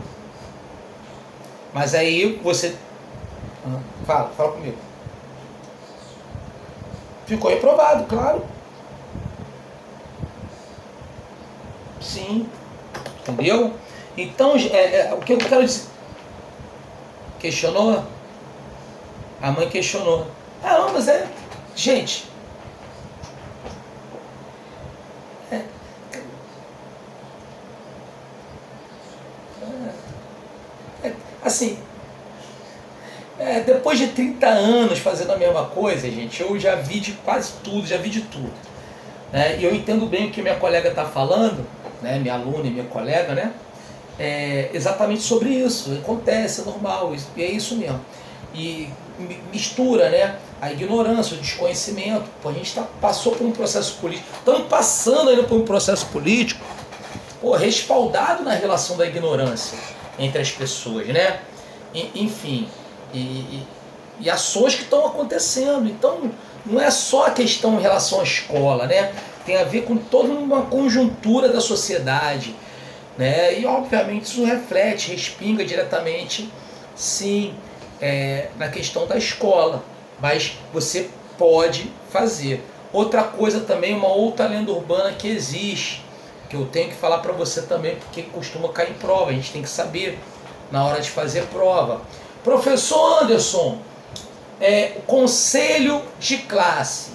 Mas aí você... Fala comigo. Ficou reprovado, claro. Sim. Entendeu? Então, o que eu quero dizer... Questionou? A mãe questionou. Ah, não, mas gente... Assim... depois de 30 anos fazendo a mesma coisa, gente, eu já vi de quase tudo, já vi de tudo. E eu entendo bem o que minha colega está falando, né, minha aluna e minha colega, né, exatamente sobre isso. Acontece, é normal, e é isso mesmo. E mistura, né, a ignorância, o desconhecimento. Pô, a gente passou por um processo político, estamos passando ainda por um processo político, respaldado na relação da ignorância entre as pessoas, né? Enfim, e ações que estão acontecendo. Então, não é só a questão em relação à escola, né? Tem a ver com toda uma conjuntura da sociedade, né? E, obviamente, isso reflete, respinga diretamente, sim, na questão da escola. Mas você pode fazer. Outra coisa também, uma outra lenda urbana que existe, que eu tenho que falar para você também, porque costuma cair em prova. A gente tem que saber na hora de fazer prova. Professor Anderson, o conselho de classe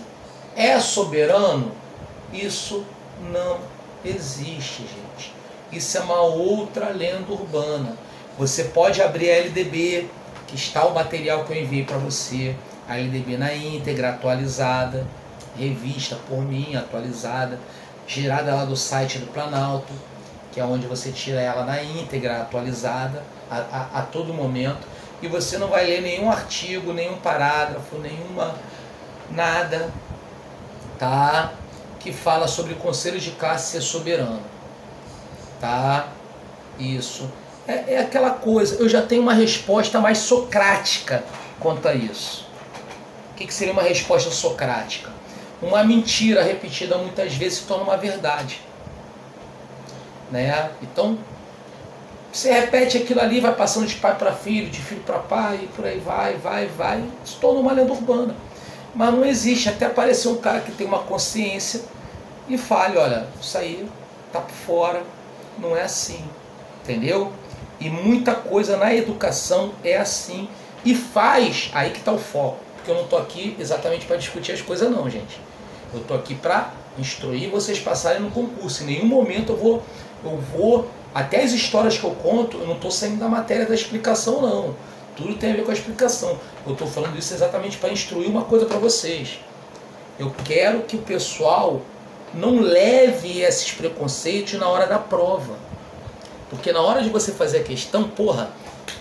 é soberano? Isso não existe, gente. Isso é uma outra lenda urbana. Você pode abrir a LDB, que está o material que eu enviei para você, a LDB na íntegra, atualizada, revista por mim, atualizada, girada lá do site do Planalto, que é onde você tira ela na íntegra, atualizada, a todo momento. E você não vai ler nenhum artigo, nenhum parágrafo, nada, tá? Que fala sobre o conselho de classe ser soberano, tá? Isso. É aquela coisa, eu já tenho uma resposta mais socrática quanto a isso. O que seria uma resposta socrática? Uma mentira repetida muitas vezes se torna uma verdade, né? Então, você repete aquilo ali, vai passando de pai para filho, de filho para pai, e por aí vai, se torna uma lenda urbana. Mas não existe, até aparecer um cara que tem uma consciência e fale, olha, isso aí tá por fora, não é assim, entendeu? E muita coisa na educação é assim, e faz, aí que tá o foco, porque eu não tô aqui exatamente para discutir as coisas não, gente. Eu tô aqui para instruir vocês passarem no concurso. Em nenhum momento eu vou até as histórias que eu conto, eu não estou saindo da matéria da explicação, não. Tudo tem a ver com a explicação. Eu estou falando isso exatamente para instruir uma coisa para vocês. Eu quero que o pessoal não leve esses preconceitos na hora da prova. Porque na hora de você fazer a questão,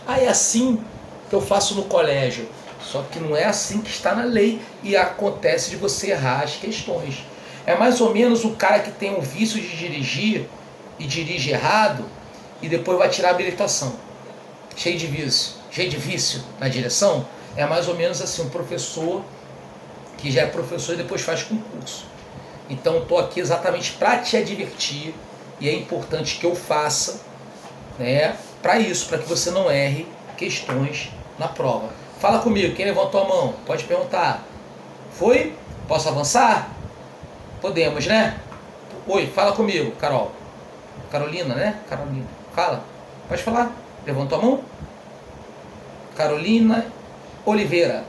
é assim que eu faço no colégio. Só que não é assim que está na lei e acontece de você errar as questões. É mais ou menos o cara que tem um vício de dirigir e dirige errado e depois vai tirar a habilitação. Cheio de vício na direção. É mais ou menos assim, um professor que já é professor e depois faz concurso. Então estou aqui exatamente para te advertir e é importante que eu faça, né, para isso, para que você não erre questões na prova. Fala comigo, quem levantou a mão? Pode perguntar. Foi? Posso avançar? Podemos, né? Oi, fala comigo, Carol. Carolina, né? Carolina. Fala. Pode falar. Levantou a mão? Carolina Oliveira.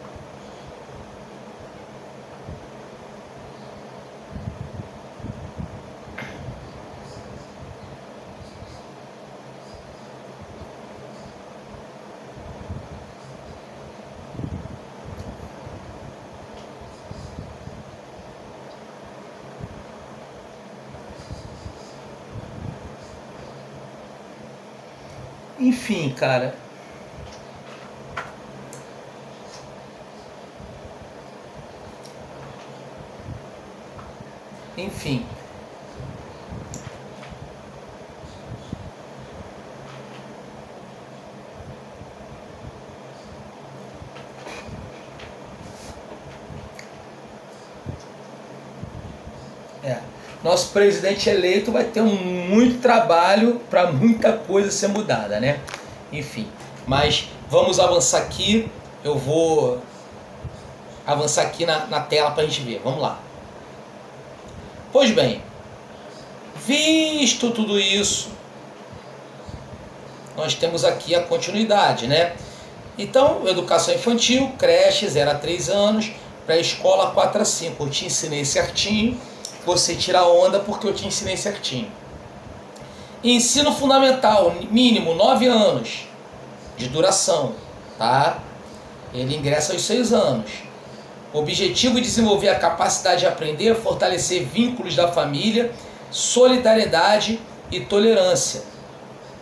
Enfim, cara. Enfim. Nosso presidente eleito vai ter muito trabalho para muita coisa ser mudada, né? Enfim, mas vamos avançar aqui. Eu vou avançar aqui na tela para a gente ver. Vamos lá. Pois bem, visto tudo isso, nós temos aqui a continuidade, né? Então, educação infantil, creche 0 a 3 anos, pré-escola 4 a 5. Eu te ensinei certinho. Você tira a onda porque eu te ensinei certinho. Ensino fundamental, mínimo 9 anos de duração, tá? Ele ingressa aos 6 anos. Objetivo: desenvolver a capacidade de aprender, fortalecer vínculos da família, solidariedade e tolerância.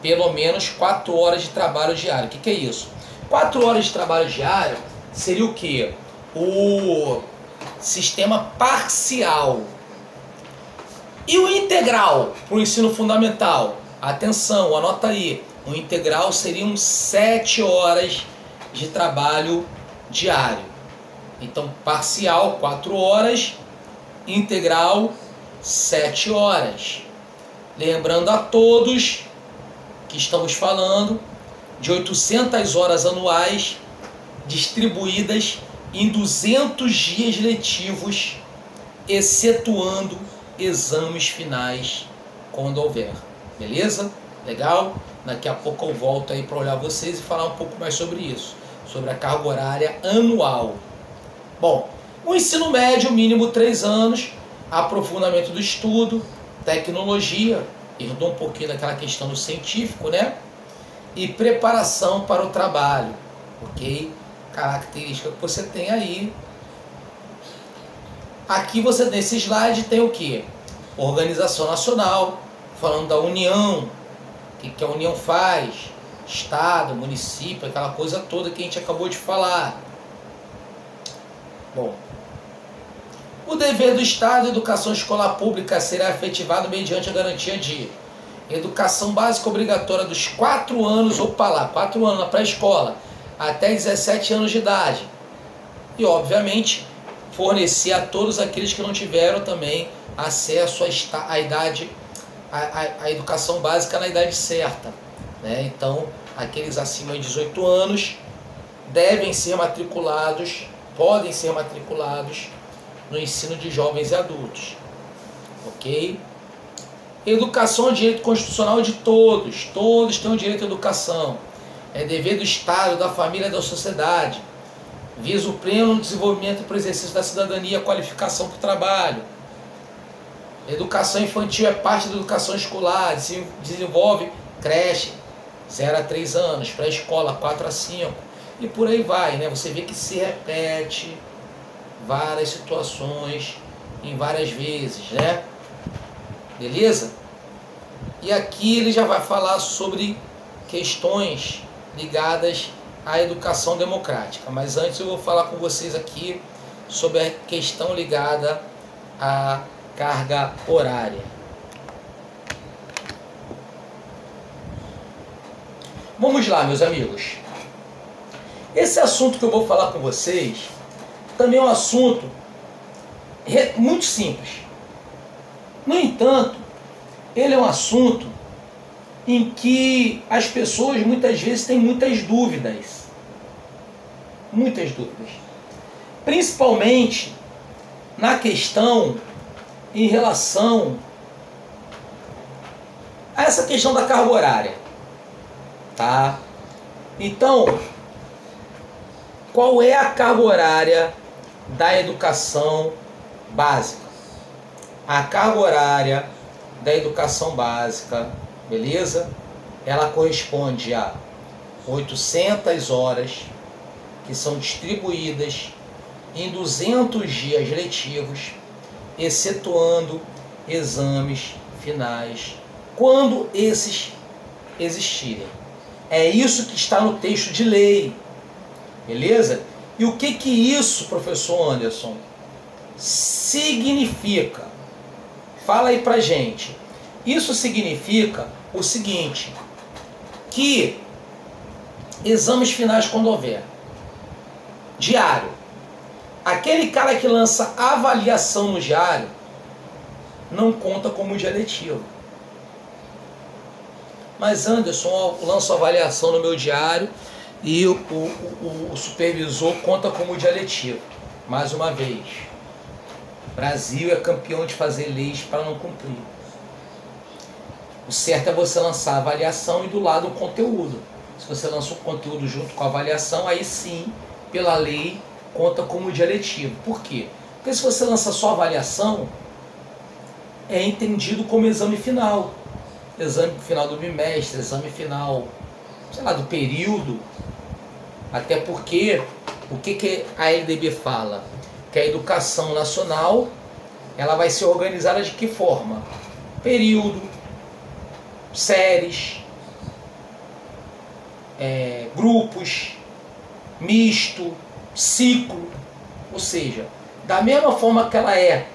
Pelo menos 4 horas de trabalho diário. O que é isso? 4 horas de trabalho diário seria o quê? O sistema parcial. E o integral para o ensino fundamental? Atenção, anota aí. O integral seriam 7 horas de trabalho diário. Então, parcial 4 horas, integral 7 horas. Lembrando a todos que estamos falando de 800 horas anuais distribuídas em 200 dias letivos, excetuando exames finais quando houver. Beleza? Legal? Daqui a pouco eu volto aí para olhar vocês e falar um pouco mais sobre isso, sobre a carga horária anual. Bom, o ensino médio, mínimo 3 anos, aprofundamento do estudo, tecnologia, herdou um pouquinho daquela questão do científico, né? E preparação para o trabalho, ok? Característica que você tem aí. Aqui você, nesse slide, tem o que? Organização nacional, falando da União, o que a União faz, Estado, município, aquela coisa toda que a gente acabou de falar. Bom, o dever do Estado, educação escolar pública, será efetivado mediante a garantia de educação básica obrigatória dos 4 anos, opa lá, 4 anos na pré-escola, até 17 anos de idade. E, obviamente, fornecer a todos aqueles que não tiveram também acesso à educação básica na idade certa, né? Então, aqueles acima de 18 anos devem ser matriculados, podem ser matriculados no ensino de jovens e adultos, ok? Educação é direito constitucional de todos, todos têm o direito à educação, é dever do Estado, da família e da sociedade, visa o pleno desenvolvimento para o exercício da cidadania, qualificação para o trabalho. Educação infantil é parte da educação escolar, desenvolve creche 0 a 3 anos, pré-escola 4 a 5 e por aí vai, né? Você vê que se repete várias situações em várias vezes, né? Beleza? E aqui ele já vai falar sobre questões ligadas à educação democrática. Mas antes eu vou falar com vocês aqui sobre a questão ligada à carga horária. Vamos lá, meus amigos. Esse assunto que eu vou falar com vocês também é um assunto muito simples. No entanto, ele é um assunto em que as pessoas muitas vezes têm muitas dúvidas. Muitas dúvidas. Principalmente na questão em relação a essa questão da carga horária. Tá? Então, qual é a carga horária da educação básica? A carga horária da educação básica, beleza? Ela corresponde a 800 horas que são distribuídas em 200 dias letivos, excetuando exames finais, quando esses existirem. É isso que está no texto de lei. Beleza? E o que isso, professor Anderson, significa? Fala aí pra gente. Isso significa o seguinte, que exames finais quando houver, diário, aquele cara que lança avaliação no diário não conta como dia letivo. Mas Anderson, eu lanço avaliação no meu diário e o supervisor conta como dia letivo. Mais uma vez, o Brasil é campeão de fazer leis para não cumprir. O certo é você lançar a avaliação e do lado o conteúdo. Se você lança o conteúdo junto com a avaliação, aí sim, pela lei, conta como dia letivo. Por quê? Porque se você lança só a avaliação, é entendido como exame final. Exame final do bimestre, exame final, sei lá, do período. Até porque, o que a LDB fala? Que a educação nacional, ela vai ser organizada de que forma? Período, séries, grupos, misto, ciclo. Ou seja, da mesma forma que ela é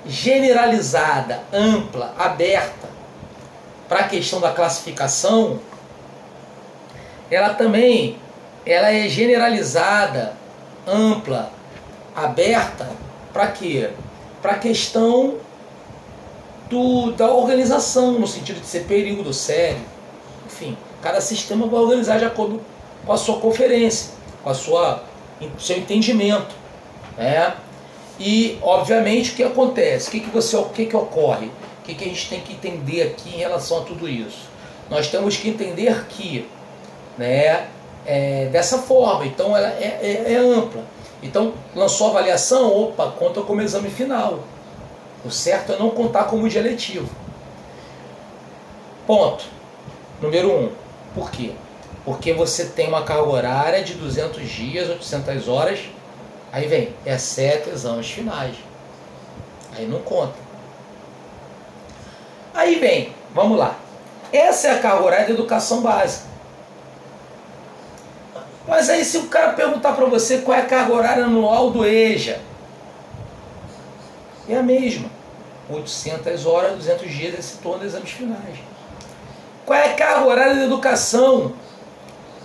generalizada, ampla, aberta para a questão da classificação, ela também é generalizada, ampla, aberta para quê? Para a questão da organização, no sentido de ser período, série, enfim, cada sistema vai organizar de acordo com a sua conferência, com o seu entendimento, né? E, obviamente, o que acontece? O que ocorre? O que a gente tem que entender aqui em relação a tudo isso? Nós temos que entender que, né, dessa forma, então ela é ampla. Então, lançou a avaliação, opa, conta como exame final. O certo é não contar como dia letivo. Ponto. Número 1. Por quê? Porque você tem uma carga horária de 200 dias, 800 horas, aí vem, exceto exames finais. Aí não conta. Aí vem, vamos lá. Essa é a carga horária da educação básica. Mas aí se o cara perguntar para você qual é a carga horária anual do EJA, é a mesma. 800 horas, 200 dias, esse torno de exames finais. Qual é a carga horária da educação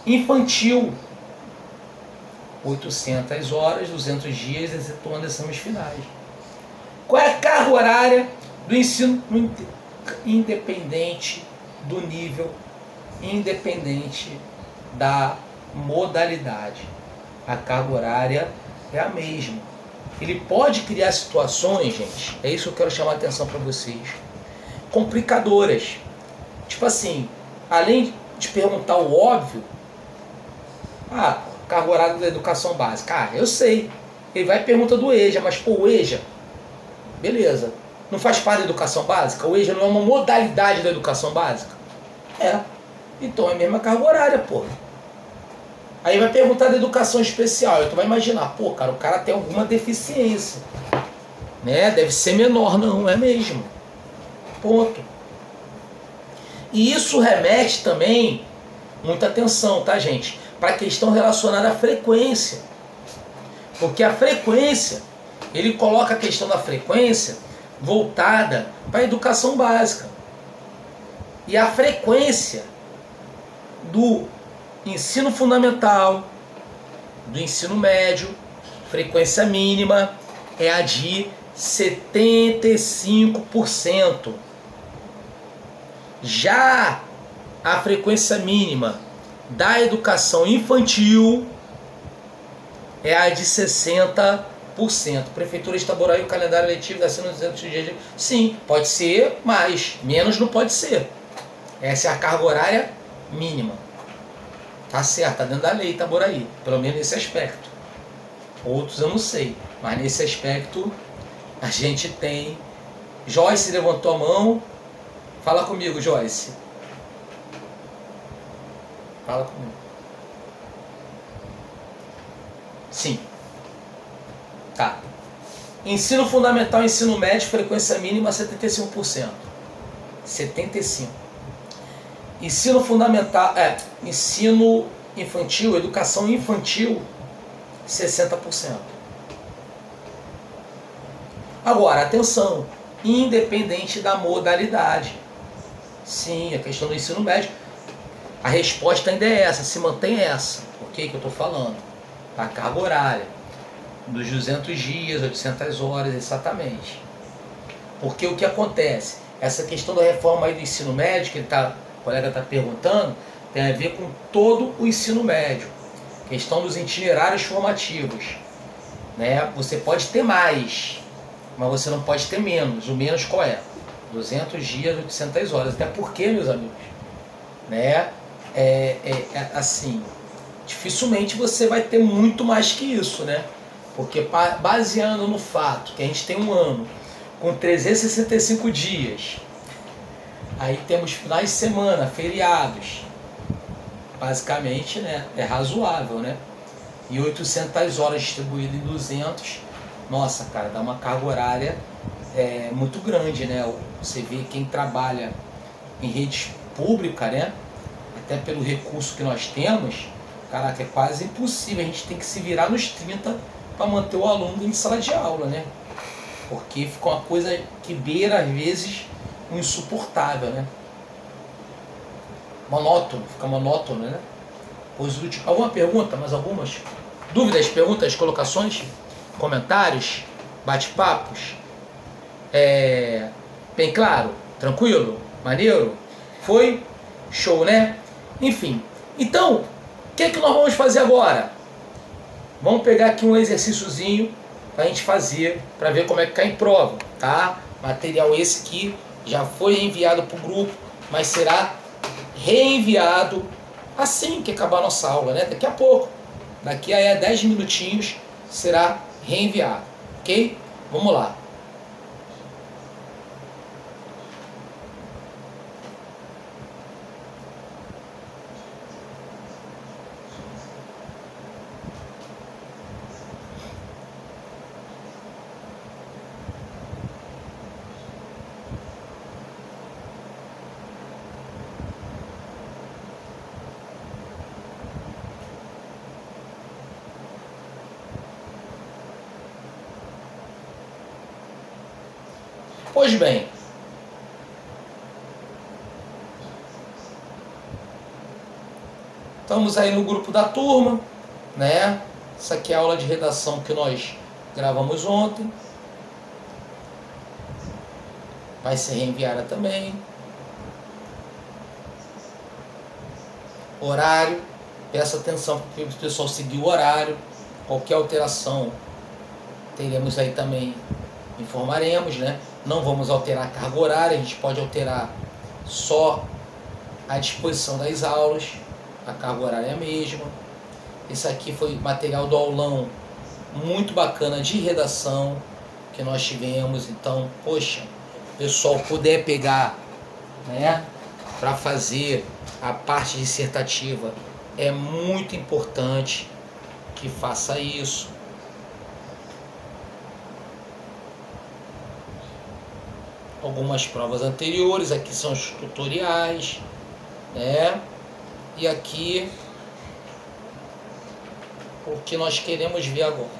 infantil? 800 horas, 200 dias, esse torno de exames finais. Qual é a carga horária do ensino independente do nível, independente da modalidade? A carga horária é a mesma. Ele pode criar situações, gente, é isso que eu quero chamar a atenção para vocês, complicadoras. Tipo assim, além de perguntar o óbvio, carga horária da educação básica, eu sei. Ele vai e pergunta do EJA, mas pô, o EJA, beleza, não faz parte da educação básica? O EJA não é uma modalidade da educação básica? Então é a mesma carga horária, pô. Aí vai perguntar da educação especial, aí tu vai imaginar, pô, cara, o cara tem alguma deficiência, né? Deve ser menor, não é mesmo. Ponto. E isso remete também, muita atenção, tá, gente? Para a questão relacionada à frequência. Porque a frequência, ele coloca a questão da frequência voltada para a educação básica. E a frequência do ensino fundamental, do ensino médio, frequência mínima é a de 75%. Já a frequência mínima da educação infantil é a de 60%. Prefeitura estabeleceu aí o calendário letivo da sendo 200 dias. Sim, pode ser mais, menos não pode ser. Essa é a carga horária mínima. Tá certo, tá dentro da lei Itaboraí, pelo menos nesse aspecto. Outros eu não sei, mas nesse aspecto a gente tem. Joyce levantou a mão. Fala comigo, Joyce. Fala comigo. Sim. Tá. Ensino fundamental, ensino médio, frequência mínima 75%. 75%. ensino fundamental, ensino infantil, educação infantil, 60%. Agora, atenção, independente da modalidade. Sim, a questão do ensino médio, a resposta ainda é essa, se mantém essa. O que eu estou falando? A carga horária, dos 200 dias, 800 horas, exatamente. Porque o que acontece? Essa questão da reforma aí do ensino médio, que o colega está perguntando, tem a ver com todo o ensino médio. Questão dos itinerários formativos. Né? Você pode ter mais, mas você não pode ter menos. O menos qual é? 200 dias, 800 horas. Até porque, meus amigos, né? Assim, dificilmente você vai ter muito mais que isso, né? Porque baseando no fato que a gente tem um ano com 365 dias, aí temos finais de semana, feriados, basicamente, né, é razoável, né? E 800 horas distribuído em 200, nossa, cara, dá uma carga horária muito grande, né? Você vê quem trabalha em rede pública, né? Até pelo recurso que nós temos, caraca, é quase impossível, a gente tem que se virar nos 30 para manter o aluno em sala de aula, né? Porque fica uma coisa que beira, às vezes, um insuportável, né? Monótono, fica monótono, né? Pois, alguma pergunta? Mais algumas? Dúvidas, perguntas, colocações, comentários, bate-papos? Bem claro? Tranquilo? Maneiro? Foi? Show, né? Enfim, então, o que nós vamos fazer agora? Vamos pegar aqui um exercíciozinho para a gente fazer, para ver como é que cai em prova, tá? Material esse que já foi enviado para o grupo, mas será reenviado assim que acabar a nossa aula, né? Daqui a pouco, daqui a 10 minutinhos, será reenviado, ok? Vamos lá. Pois bem, estamos aí no grupo da turma, né? Essa aqui é a aula de redação que nós gravamos ontem. Vai ser reenviada também. Horário, peça atenção para o pessoal seguir o horário. Qualquer alteração, teremos aí também, informaremos, né? Não vamos alterar a carga horária, a gente pode alterar só a disposição das aulas, a carga horária é a mesma. Esse aqui foi material do aulão muito bacana de redação que nós tivemos, então, poxa, o pessoal puder pegar, né, para fazer a parte dissertativa, é muito importante que faça isso. Algumas provas anteriores, aqui são os tutoriais, né? E aqui o que nós queremos ver agora.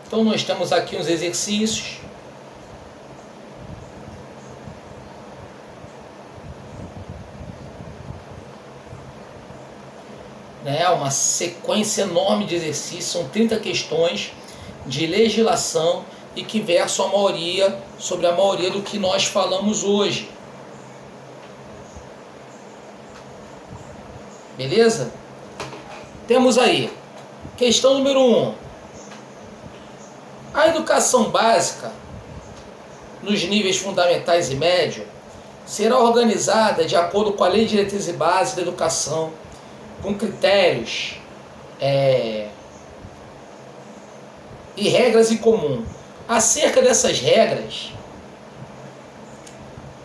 Então nós temos aqui uns exercícios. Né, uma sequência enorme de exercícios, são 30 questões de legislação e que versam a maioria, sobre a maioria do que nós falamos hoje. Beleza? Temos aí, questão número 1. A educação básica, nos níveis fundamentais e médio, será organizada de acordo com a Lei de Diretrizes e Bases da Educação, com critérios e regras em comum. Acerca dessas regras,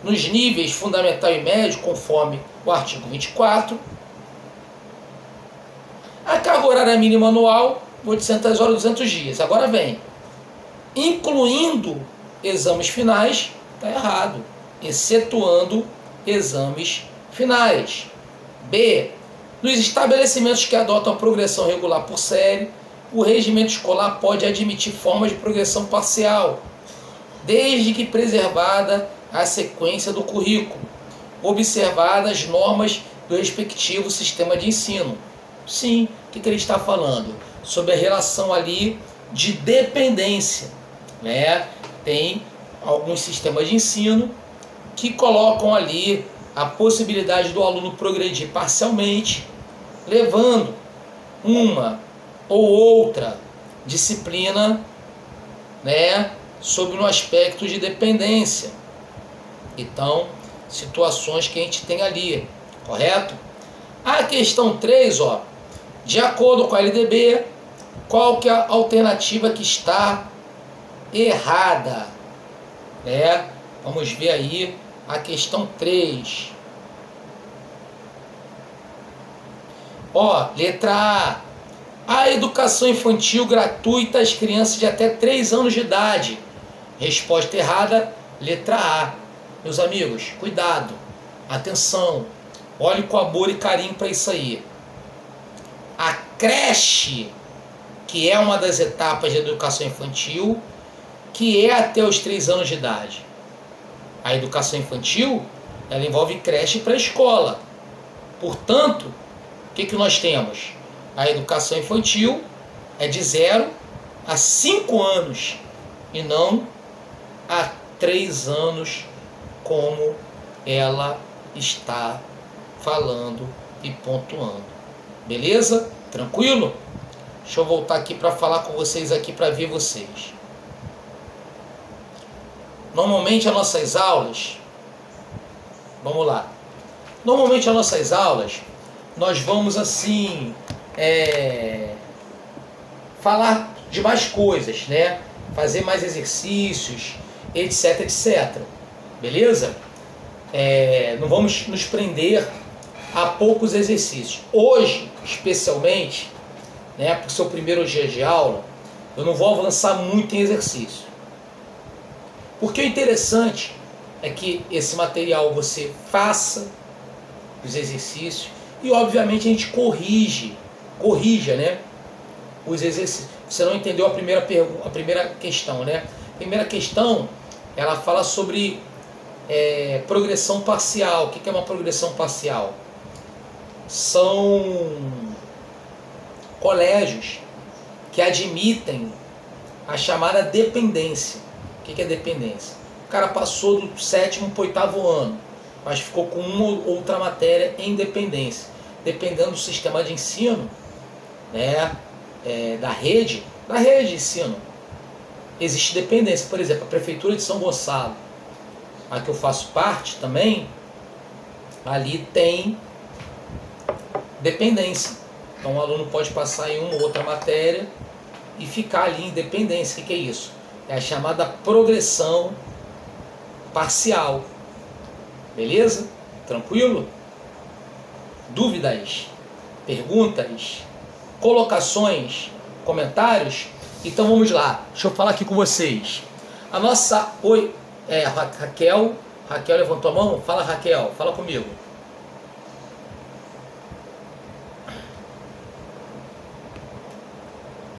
nos níveis fundamental e médio, conforme o artigo 24, a carga horária mínima anual, 800 horas, 200 dias. Agora vem, incluindo exames finais, está errado, excetuando exames finais. B, nos estabelecimentos que adotam a progressão regular por série, o regimento escolar pode admitir formas de progressão parcial, desde que preservada a sequência do currículo, observadas as normas do respectivo sistema de ensino. Sim, o que ele está falando? Sobre a relação ali de dependência, né? Tem alguns sistemas de ensino que colocam ali a possibilidade do aluno progredir parcialmente, levando uma ou outra disciplina, né, sobre um aspecto de dependência. Então, situações que a gente tem ali, correto? A questão 3, ó, de acordo com a LDB, qual que é a alternativa que está errada? Né? Vamos ver aí a questão 3. Ó, letra A educação infantil gratuita às crianças de até 3 anos de idade. Resposta errada, letra A. Meus amigos, cuidado, atenção, olhe com amor e carinho para isso aí. A creche, que é uma das etapas de educação infantil, que é até os 3 anos de idade. A educação infantil, ela envolve creche e pré-escola. Portanto, o que nós temos? A educação infantil é de 0 a 5 anos e não a 3 anos, como ela está falando e pontuando. Beleza? Tranquilo? Deixa eu voltar aqui para falar com vocês aqui, para ver vocês. Normalmente as nossas aulas, vamos lá. Normalmente as nossas aulas, nós vamos assim, falar de mais coisas, né? Fazer mais exercícios, etc, etc. Beleza? Não vamos nos prender a poucos exercícios. Hoje, especialmente, né, para o seu primeiro dia de aula, eu não vou avançar muito em exercício. Porque o interessante é que esse material você faça os exercícios e, obviamente, a gente corrija, né, os exercícios. Você não entendeu a primeira questão, né? A primeira questão, ela fala sobre progressão parcial. O que é uma progressão parcial? São colégios que admitem a chamada dependência. O que é dependência? O cara passou do 7º para o 8º ano, mas ficou com uma ou outra matéria em dependência. Dependendo do sistema de ensino, né, da rede de ensino, existe dependência. Por exemplo, a Prefeitura de São Gonçalo, a que eu faço parte também, ali tem dependência. Então o aluno pode passar em uma ou outra matéria e ficar ali em dependência. O que é isso? É a chamada progressão parcial. Beleza? Tranquilo? Dúvidas? Perguntas? Colocações? Comentários? Então vamos lá. Deixa eu falar aqui com vocês. A nossa... Raquel levantou a mão? Fala, Raquel. Fala comigo.